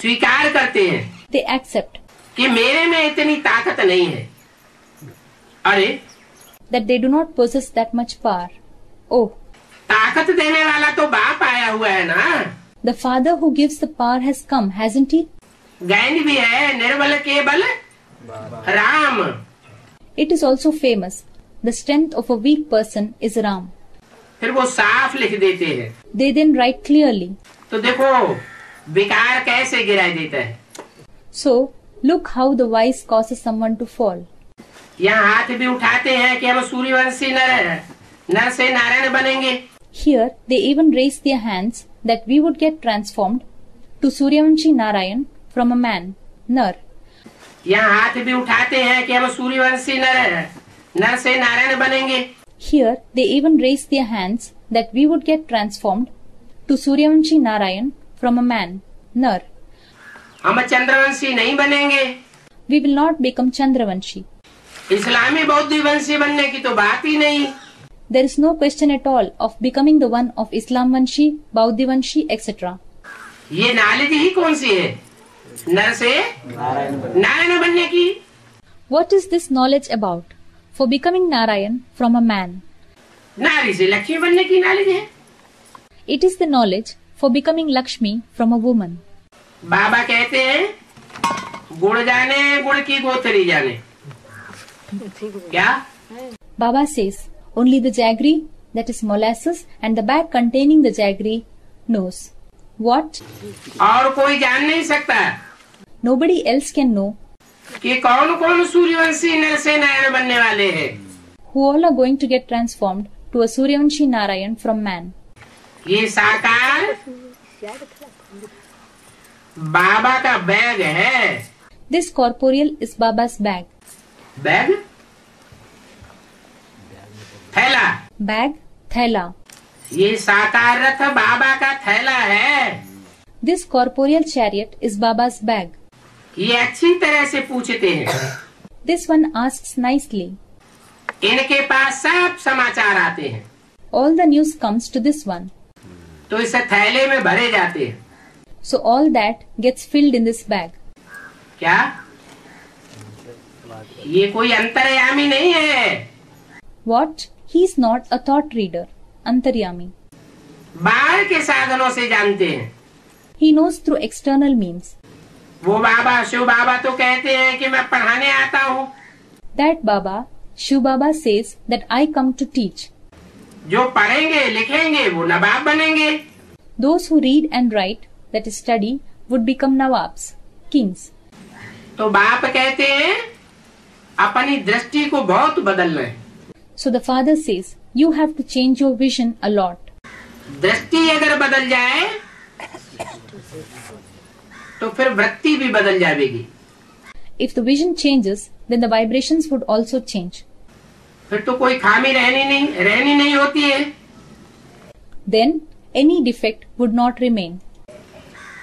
Speaker 1: स्वीकार करते हैं
Speaker 2: They accept
Speaker 1: कि मेरे में इतनी ताकत नहीं है। अरे
Speaker 2: that they do not possess that much power. Oh,
Speaker 1: ताकत देने वाला तो बाप आया हुआ है ना।
Speaker 2: the father who gives the power has come, hasn't he?
Speaker 1: गायन भी है, निर्बल केवल Ram.
Speaker 2: It is also famous. The strength of a weak person is Ram.
Speaker 1: फिर वो साफ लिख देते हैं।
Speaker 2: They then write clearly.
Speaker 1: तो देखो विकार कैसे गिरा देता है।
Speaker 2: So, look how the wise causes someone to fall.
Speaker 1: यहाँ हाथ भी उठाते हैं कि हम सूर्यवंशी नर से नारायण बनेंगे।
Speaker 2: Here, they even raise their hands that we would get transformed to Suryavanshi Narayan from a man, Nar.
Speaker 1: यहाँ हाथ भी उठाते हैं कि हम सूर्यवंशी नर से नारायण बनेंगे।
Speaker 2: Here, they even raise their hands that we would get transformed to Suryavanshi Narayan from a man, Nar.
Speaker 1: हम चंद्रवंशी नहीं बनेंगे।
Speaker 2: We will not become Chandravanshi.
Speaker 1: इस्लामी बौद्ध वंशी बनने की तो बात ही नहीं।
Speaker 2: There is no question at all of becoming the one of Islamvanshi, Bauddhivanshi, etc.
Speaker 1: ये नॉलेज ही कौन सी है? नर से नारायण बनने की।
Speaker 2: What is this knowledge about? For becoming Narayan from a man.
Speaker 1: नारी से लक्ष्मी बनने की नॉलेज है।
Speaker 2: It is the knowledge for becoming Lakshmi from a woman.
Speaker 1: बाबा कहते हैं गुड़ जाने गुड़ की गोथरी जाने। क्या?
Speaker 2: Baba says, only the jaggery, that is molasses, and the bag containing the jaggery knows. What?
Speaker 1: और कोई जान नहीं सकता
Speaker 2: Nobody else can know
Speaker 1: कि कौन कौन सूर्यवंशी नर से नारायण बनने वाले हैं।
Speaker 2: who all are going to get transformed to a Suryavanshi Narayan from man.
Speaker 1: ये साकार बाबा का बैग है।
Speaker 2: This corporeal is Baba's bag.
Speaker 1: Bag थैला।
Speaker 2: Bag, thela.
Speaker 1: ये साकार रथ बाबा का थैला है।
Speaker 2: This corporeal chariot is Baba's bag.
Speaker 1: ये अच्छी तरह से पूछते हैं।
Speaker 2: This one asks nicely.
Speaker 1: इनके पास सब समाचार आते हैं।
Speaker 2: All the news comes to this one.
Speaker 1: तो इस थैले में भरे जाते हैं।
Speaker 2: So all that gets filled in this bag.
Speaker 1: क्या? ये कोई अंतर्यामी नहीं है।
Speaker 2: What? He is not a thought reader, Antaryami.
Speaker 1: बाहर के साधनों से जानते हैं।
Speaker 2: He knows through external means.
Speaker 1: वो बाबा शिव बाबा तो कहते हैं कि मैं पढ़ाने आता हूँ।
Speaker 2: That Baba, Shiv Baba says that I come to teach.
Speaker 1: जो पढ़ेंगे लिखेंगे वो नवाब बनेंगे।
Speaker 2: Those who read and write, that is study, would become Nawabs, kings.
Speaker 1: तो बाप कहते हैं अपनी दृष्टि को बहुत बदलना है।
Speaker 2: So the father says, you have to change your vision a lot.
Speaker 1: दृष्टि अगर बदल जाए तो फिर वृत्ति भी बदल जाएगी।
Speaker 2: If the vision changes, then the vibrations would also change.
Speaker 1: फिर तो कोई खामी रहनी नहीं होती है।
Speaker 2: Then any defect would not remain.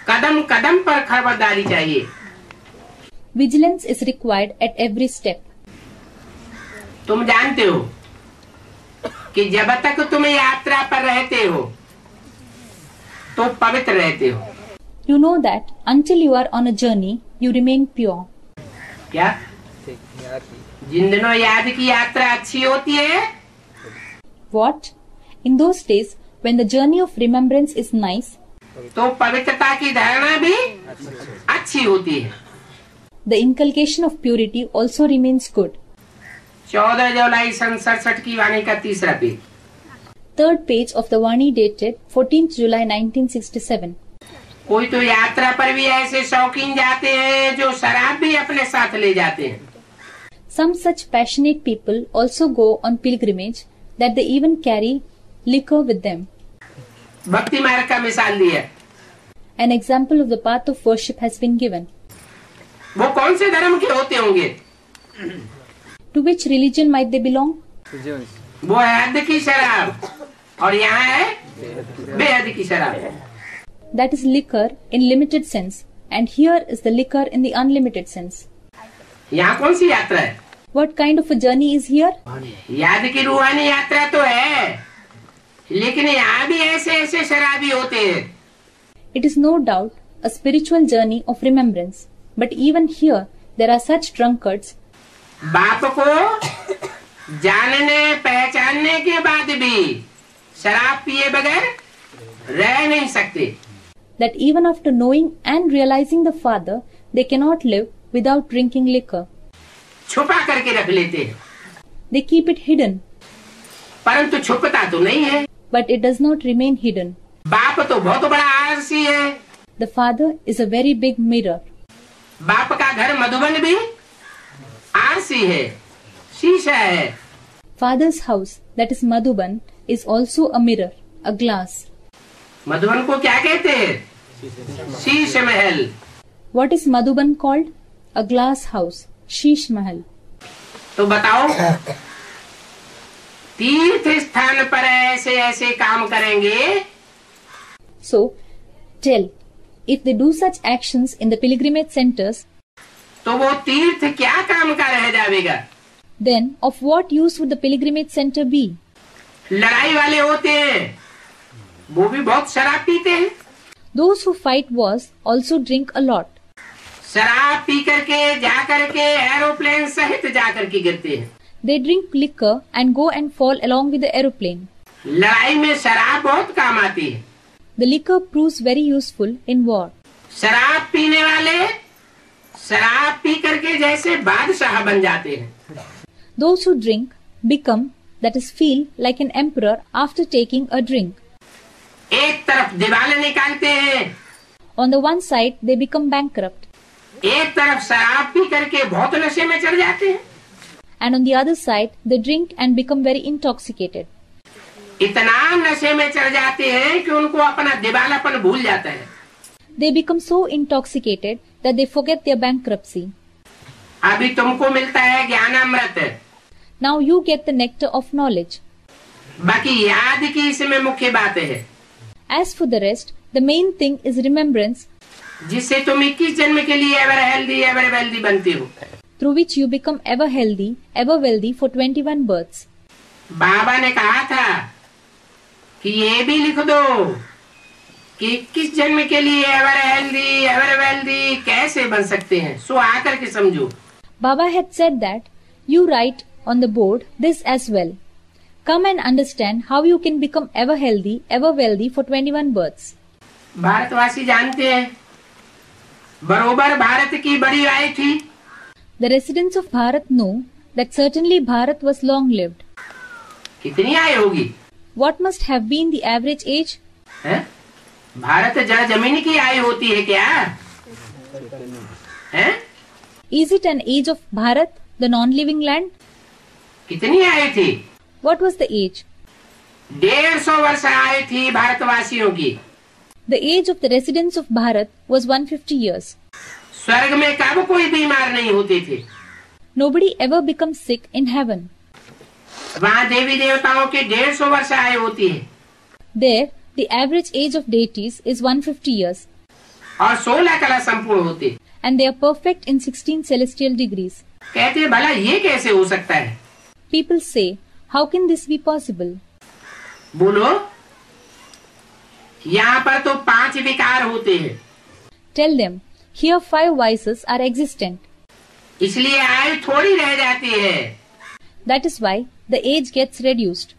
Speaker 1: कदम कदम पर खबरदारी चाहिए।
Speaker 2: Vigilance is required at every step.
Speaker 1: तुम जानते हो कि जब तक तुम यात्रा पर रहते हो तो पवित्र रहते हो।
Speaker 2: You know that until you are on a journey, you remain pure.
Speaker 1: क्या? जिन दिनों याद की यात्रा अच्छी होती है,
Speaker 2: What? In those days, when the journey of remembrance is nice,
Speaker 1: तो पवित्रता की धारणा भी अच्छी होती है।
Speaker 2: the inculcation of purity also remains good.
Speaker 1: 14 जुलाई सन 67 की वाणी का तीसरा page.
Speaker 2: Third page of the Vani dated 14th July 1967.
Speaker 1: कोई तो यात्रा पर भी ऐसे शौकीन जाते हैं जो शराब भी अपने साथ ले जाते हैं।
Speaker 2: Some such passionate people also go on pilgrimage that they even carry liquor with them.
Speaker 1: भक्ति मार्ग का मिसाल दिया।
Speaker 2: An example of the path of worship has been given.
Speaker 1: वो कौन से धर्म के होते होंगे?
Speaker 2: To which religion might they belong?
Speaker 1: वो है हद की शराब और यहाँ है बेहद की शराब।
Speaker 2: That is liquor in limited sense, and here is the liquor in the unlimited sense.
Speaker 1: यहाँ कौन सी यात्रा है?
Speaker 2: What kind of a journey is here?
Speaker 1: याद की रूहानी यात्रा तो है, लेकिन यहाँ भी ऐसे ऐसे शराबी होते हैं।
Speaker 2: It is no doubt a spiritual journey of remembrance, but even here there are such drunkards.
Speaker 1: बाप को जानने पहचानने के बाद भी शराब पिए बगैर रह नहीं सकते।
Speaker 2: That even after knowing and realizing the Father, they cannot live without drinking liquor.
Speaker 1: छुपा करके रख लेते हैं,
Speaker 2: They keep it hidden,
Speaker 1: परंतु छुपता तो नहीं है।
Speaker 2: but it does not remain hidden.
Speaker 1: बाप तो बहुत बड़ा आलसी है।
Speaker 2: The father is a very big mirror.
Speaker 1: बाप का घर मधुबन भी आलसी है, शीशा है।
Speaker 2: Father's house, that is Madhuban, is also a mirror, a glass.
Speaker 1: Madhuban को क्या कहते हैं? Sheesh Mahal.
Speaker 2: What is Madhuban called? A glass house, Sheesh Mahal.
Speaker 1: तो बताओ, तीर्थ स्थान पर ऐसे ऐसे काम करेंगे,
Speaker 2: So, tell, if they do such actions in the pilgrimage centers,
Speaker 1: तो वो तीर्थ क्या काम का रह जाएगा?
Speaker 2: then of what use would the pilgrimage center be?
Speaker 1: लड़ाई वाले होते हैं, वो भी बहुत शराब पीते हैं।
Speaker 2: Those who fight wars also drink a lot.
Speaker 1: शराब पी करके जा करके एरोप्लेन सहित जा करके गिरते हैं।
Speaker 2: They drink liquor and go and fall along with the aeroplane.
Speaker 1: लड़ाई में शराब बहुत काम आती है।
Speaker 2: The liquor proves very useful in war.
Speaker 1: शराब पीने वाले शराब पी करके जैसे बादशाह बन जाते हैं।
Speaker 2: Those who drink become, that is, feel like an emperor after taking a drink.
Speaker 1: एक तरफ दिवाले निकालते हैं,
Speaker 2: On the one side, they become bankrupt,
Speaker 1: एक तरफ शराब पी करके बहुत नशे में चढ़ जाते हैं।
Speaker 2: and on the other side, they drink and become very intoxicated.
Speaker 1: इतना नशे में चढ़ जाते हैं कि उनको अपना दिवालापन भूल जाता है।
Speaker 2: They become so intoxicated that they forget their bankruptcy.
Speaker 1: अभी तुमको मिलता है ज्ञानामृत,
Speaker 2: Now you get the nectar of knowledge.
Speaker 1: बाकी याद की इसमें मुख्य बात है,
Speaker 2: As for the rest, the main thing is remembrance,
Speaker 1: जिससे तुम 21 जन्म के लिए एवर हेल्दी एवर वेल्दी बनते हो।
Speaker 2: through which you become ever healthy, ever wealthy for 21 births.
Speaker 1: बाबा ने कहा था कि ये भी लिख दो कि 21 जन्म के लिए एवर हेल्दी एवर वेल्दी कैसे बन सकते हैं, सो आकर के समझो।
Speaker 2: Baba had said that you write on the board this as well. Come and understand how you can become ever healthy, ever wealthy for 21 births.
Speaker 1: भारतवासी जानते हैं, बरोबर भारत की बड़ी आयु थी।
Speaker 2: The residents of Bharat know that certainly Bharat was long-lived.
Speaker 1: कितनी आयु होगी?
Speaker 2: What must have been the average age?
Speaker 1: है? भारत जमीन की आयु होती है क्या? है?
Speaker 2: Is it an age of Bharat, the non-living land?
Speaker 1: कितनी आयु थी?
Speaker 2: What was the age?
Speaker 1: 150 वर्ष आयु थी भारतवासियों की।
Speaker 2: The age of the residents of Bharat was 150 years.
Speaker 1: स्वर्ग में कब कोई बीमार नहीं होते थे।
Speaker 2: Nobody ever becomes sick in heaven.
Speaker 1: वहाँ देवी देवताओं की 150 वर्ष आयु होती है।
Speaker 2: There, the average age of deities is 150 years,
Speaker 1: और 16 कला संपूर्ण होते।
Speaker 2: and they are perfect in 16 celestial degrees.
Speaker 1: कहते हैं, भला ये कैसे हो सकता है?
Speaker 2: People say, how can this be possible?
Speaker 1: बोलो, यहाँ पर तो 5 विकार होते हैं,
Speaker 2: Tell them, here 5 vices are existent.
Speaker 1: इसलिए आयु थोड़ी रह जाती है,
Speaker 2: That is why the age gets reduced,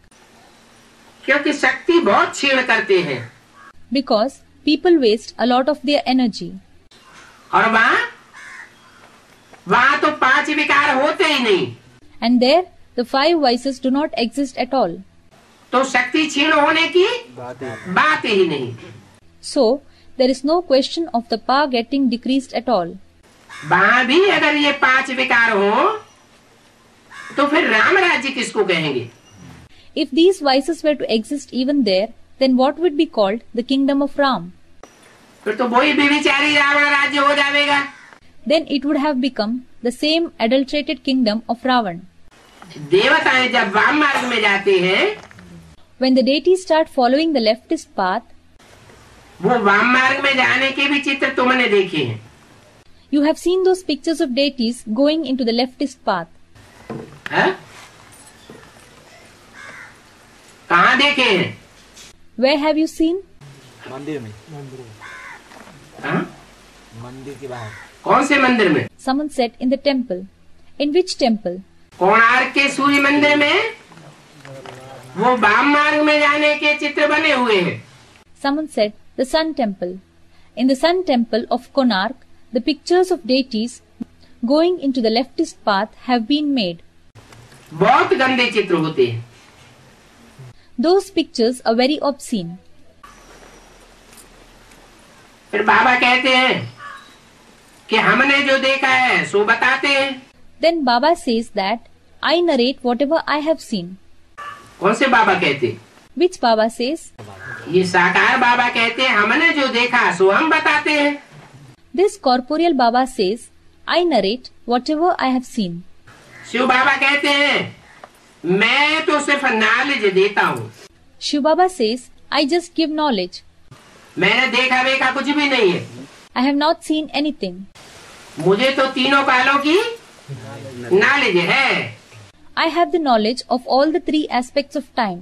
Speaker 1: क्योंकि शक्ति बहुत क्षीण करते हैं।
Speaker 2: because people waste a lot of their energy.
Speaker 1: और वहाँ तो 5 विकार होते ही नहीं,
Speaker 2: And there, the 5 vices do not exist at all.
Speaker 1: तो शक्ति क्षीण होने की बात ही नहीं।
Speaker 2: So, there is no question of the power getting decreased at all.
Speaker 1: वहाँ भी अगर ये 5 विकार हो, तो फिर राम राज्य किसको कहेंगे?
Speaker 2: If these vices were to exist even there, then what would be called the kingdom of Ram?
Speaker 1: फिर तो वही व्यभिचारी रावण राज्य हो जाएगा।
Speaker 2: Then it would have become the same adulterated kingdom of Ravan.
Speaker 1: देवताएं जब वाम मार्ग में जाते हैं,
Speaker 2: When the deities start following the leftist path,
Speaker 1: वो वाम मार्ग में जाने के भी चित्र तुमने देखे हैं।
Speaker 2: you have seen those pictures of deities going into the leftist path.
Speaker 1: है? कहाँ देखे हैं?
Speaker 2: Where have you seen?
Speaker 3: मंदिर में,
Speaker 1: हाँ?
Speaker 3: मंदिर के बाहर।
Speaker 1: कौन से मंदिर में?
Speaker 2: Someone said in the temple. In which temple?
Speaker 1: Konark के सूर्य मंदिर में वो वाम मार्ग में जाने के चित्र बने हुए हैं।
Speaker 2: Someone said the sun temple. In the sun temple of Konark, the pictures of deities going into the leftist path have been made.
Speaker 1: बहुत गंदे चित्र होते हैं।
Speaker 2: Those pictures are very obscene.
Speaker 1: फिर बाबा कहते हैं कि हमने जो देखा है सो बताते हैं।
Speaker 2: Then Baba says that I narrate whatever I have seen.
Speaker 1: कौन से बाबा कहते?
Speaker 2: Which Baba says?
Speaker 1: ये साकार बाबा कहते हैं हमने जो देखा सो हम बताते हैं।
Speaker 2: This corporeal Baba says I narrate whatever I have seen.
Speaker 1: Shiv बाबा कहते हैं मैं तो सिर्फ नॉलेज देता हूँ।
Speaker 2: Shiv Baba says I just give knowledge.
Speaker 1: मैंने देखा वेखा कुछ भी नहीं है।
Speaker 2: I have not seen anything.
Speaker 1: मुझे तो तीनों कालों की नॉलेज है।
Speaker 2: I have the knowledge of all the three aspects of time.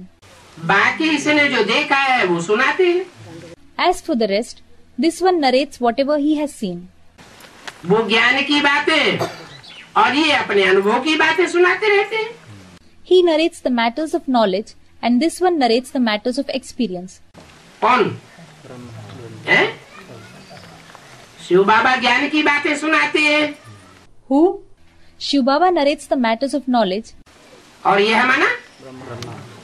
Speaker 1: बाकी इसने जो देखा है वो सुनाते हैं।
Speaker 2: As for the rest, this one narrates whatever he has seen.
Speaker 1: वो ज्ञान की बातें और ये अपने अनुभव की बातें सुनाते रहते हैं।
Speaker 2: He narrates the matters of knowledge and this one narrates the matters of experience.
Speaker 1: कौन है? शिव बाबा ज्ञान की बातें सुनाते हैं
Speaker 2: Who? Shiv Baba narrates the matters of knowledge
Speaker 1: और ये हमारा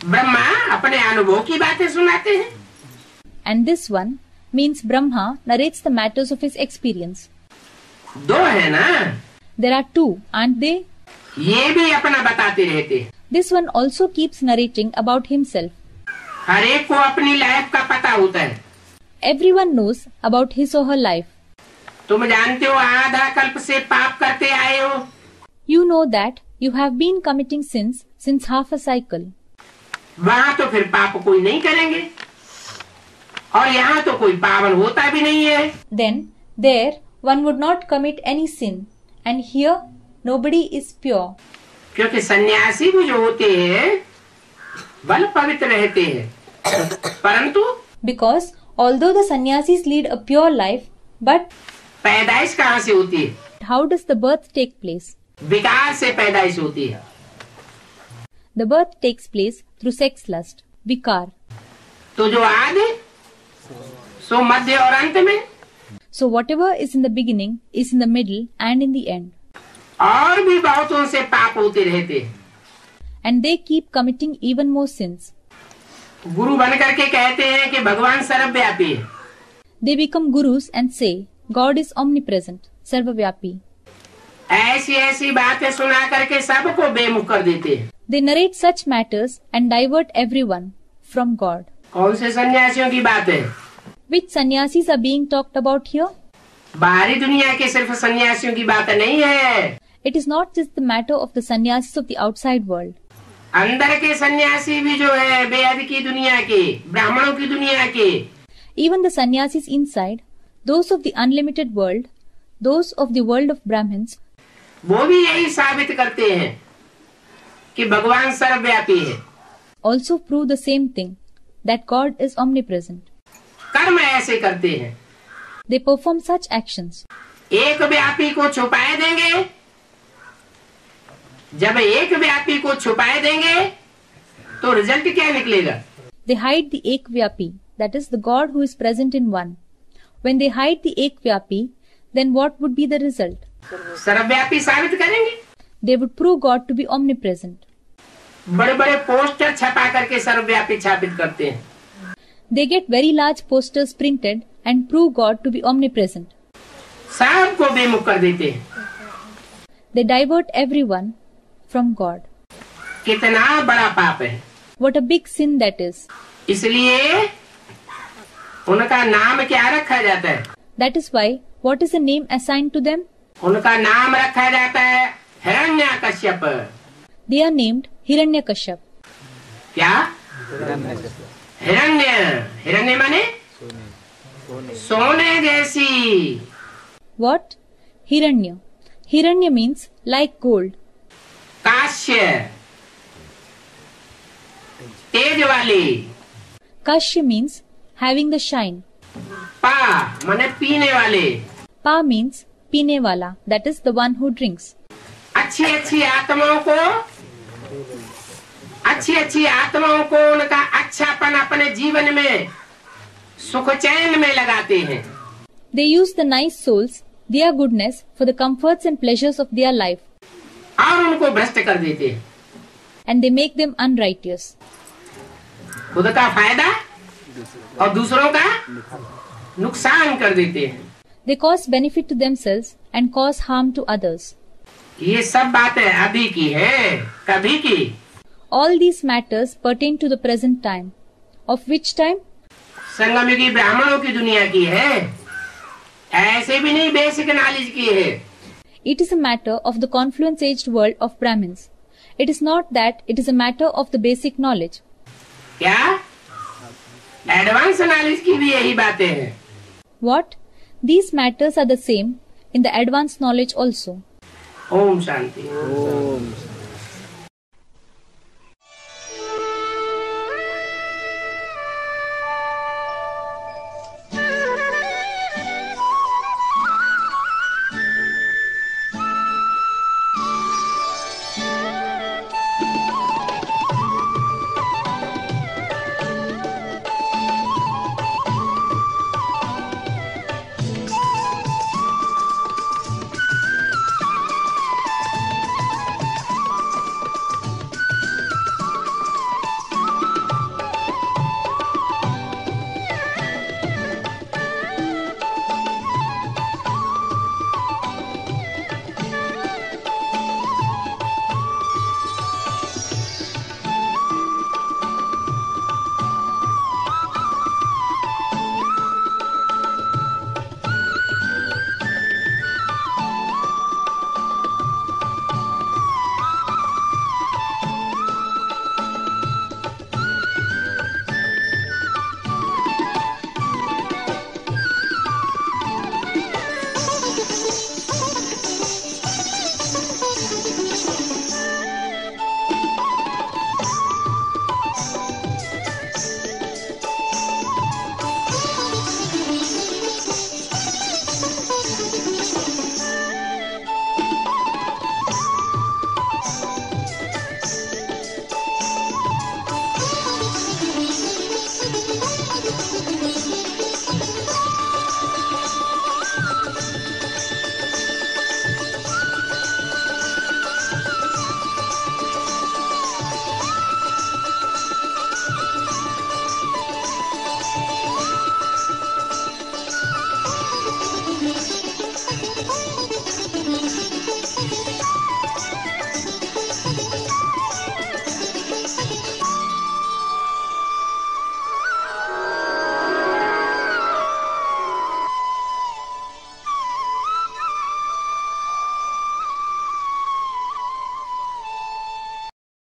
Speaker 1: ब्रह्मा अपने अनुभव की बातें सुनाते हैं।
Speaker 2: and this one means Brahma narrates the matters of his experience.
Speaker 1: दो है ना?
Speaker 2: There are two, aren't they?
Speaker 1: ये भी अपना बताते रहते हैं।
Speaker 2: This one also keeps narrating about himself.
Speaker 1: हर एक को अपनी लाइफ का पता होता है।
Speaker 2: Everyone knows about his or her life.
Speaker 1: तुम जानते हो आधा कल्प से पाप करते आए हो।
Speaker 2: You know that you have been committing sins since half a cycle.
Speaker 1: वहाँ तो फिर पाप कोई नहीं करेंगे और यहाँ तो कोई पावन होता भी नहीं है।
Speaker 2: Then there one would not commit any sin and here nobody is pure.
Speaker 1: क्योंकि सन्यासी भी जो होते हैं बल पवित्र रहते हैं परंतु
Speaker 2: Because although the sannyasis lead a pure life, but
Speaker 1: पैदाइश कहाँ से होती है?
Speaker 2: how does the birth take place?
Speaker 1: विकार से पैदाइश होती है।
Speaker 2: The birth takes place through sex lust, vikar.
Speaker 1: तो जो आदि सो मध्य और अंत में
Speaker 2: So whatever is in the beginning is in the middle and in the end.
Speaker 1: और भी बहुतों से पाप होते रहते हैं।
Speaker 2: And they keep committing even more sins.
Speaker 1: गुरु बन करके कहते हैं कि भगवान सर्वव्यापी है।
Speaker 2: They become gurus and say, God is omnipresent, sarvavyapi.
Speaker 1: ऐसी ऐसी बातें सुना करके सबको बेमुख कर देते हैं।
Speaker 2: They narrate such matters and divert everyone from God.
Speaker 1: कौन से सन्यासियों की बात है?
Speaker 2: Which sannyasis are being talked about here?
Speaker 1: बाहरी दुनिया के सिर्फ सन्यासियों की बात नहीं है।
Speaker 2: It is not just the matter of the sannyasis of the outside world.
Speaker 1: अंदर के सन्यासी भी जो है बेहद की दुनिया के, ब्राह्मणों की दुनिया के,
Speaker 2: Even the sannyasis inside, those of the unlimited world, those of the world of Brahmins,
Speaker 1: वो भी यही साबित करते हैं कि भगवान सर्वव्यापी है।
Speaker 2: also prove the same thing, that God is omnipresent.
Speaker 1: कर्म ऐसे करते हैं।
Speaker 2: They perform such actions.
Speaker 1: एक व्यापी को छुपाए देंगे। जब एक व्यापी को छुपाए देंगे तो रिजल्ट क्या निकलेगा?
Speaker 2: They hide the Ekvyapi, that is the God who is present in one. When they hide the Ekvyapi, then what would be the result?
Speaker 1: सर्वव्यापी साबित करेंगे।
Speaker 2: They would prove God to be omnipresent.
Speaker 1: बड़े बड़े poster छपा करके सर्वव्यापी स्थापित करते हैं।
Speaker 2: They get very large posters printed and prove God to be omnipresent.
Speaker 1: सबको बेमुख कर देते हैं।
Speaker 2: They divert everyone from God.
Speaker 1: कितना बड़ा पाप है।
Speaker 2: What a big sin that is.
Speaker 1: इसलिए उनका नाम क्या रखा जाता है?
Speaker 2: That is why, what is the name assigned to them?
Speaker 1: उनका नाम रखा जाता है Hiranyakashyap.
Speaker 2: They are named Hiranyakashyap.
Speaker 1: क्या? हिरण्य। हिरण्य माने सोने जैसी।
Speaker 2: What? Hiranya. Hiranya means like gold.
Speaker 1: काश्य तेज वाली।
Speaker 2: Kashya means having the shine.
Speaker 1: पा माने पीने वाले।
Speaker 2: Pa means पीने वाला, that is the one who drinks.
Speaker 1: अच्छी अच्छी आत्माओं को उनका अच्छापन अपने जीवन में सुख चैन में लगाते हैं।
Speaker 2: They use the nice souls, their goodness, for the comforts and pleasures of their life,
Speaker 1: और उनको भ्रष्ट कर देते हैं।
Speaker 2: and they make them unrighteous.
Speaker 1: खुद का फायदा और दूसरों का नुकसान कर देते हैं।
Speaker 2: They cause benefit to themselves and cause harm to others.
Speaker 1: ये सब बातें अभी की है, कभी की।
Speaker 2: All these matters pertain to the present time. Of which time?
Speaker 1: संगम युगी ब्राह्मणों की दुनिया की है, ऐसे भी नहीं बेसिक नॉलेज की है।
Speaker 2: It is a matter of the confluence aged world of Brahmins. It is not that it is a matter of the basic knowledge.
Speaker 1: क्या एडवांस नॉलेज की भी यही बातें हैं?
Speaker 2: What? These matters are the same in the advanced knowledge also.
Speaker 1: Om Shanti.
Speaker 3: Om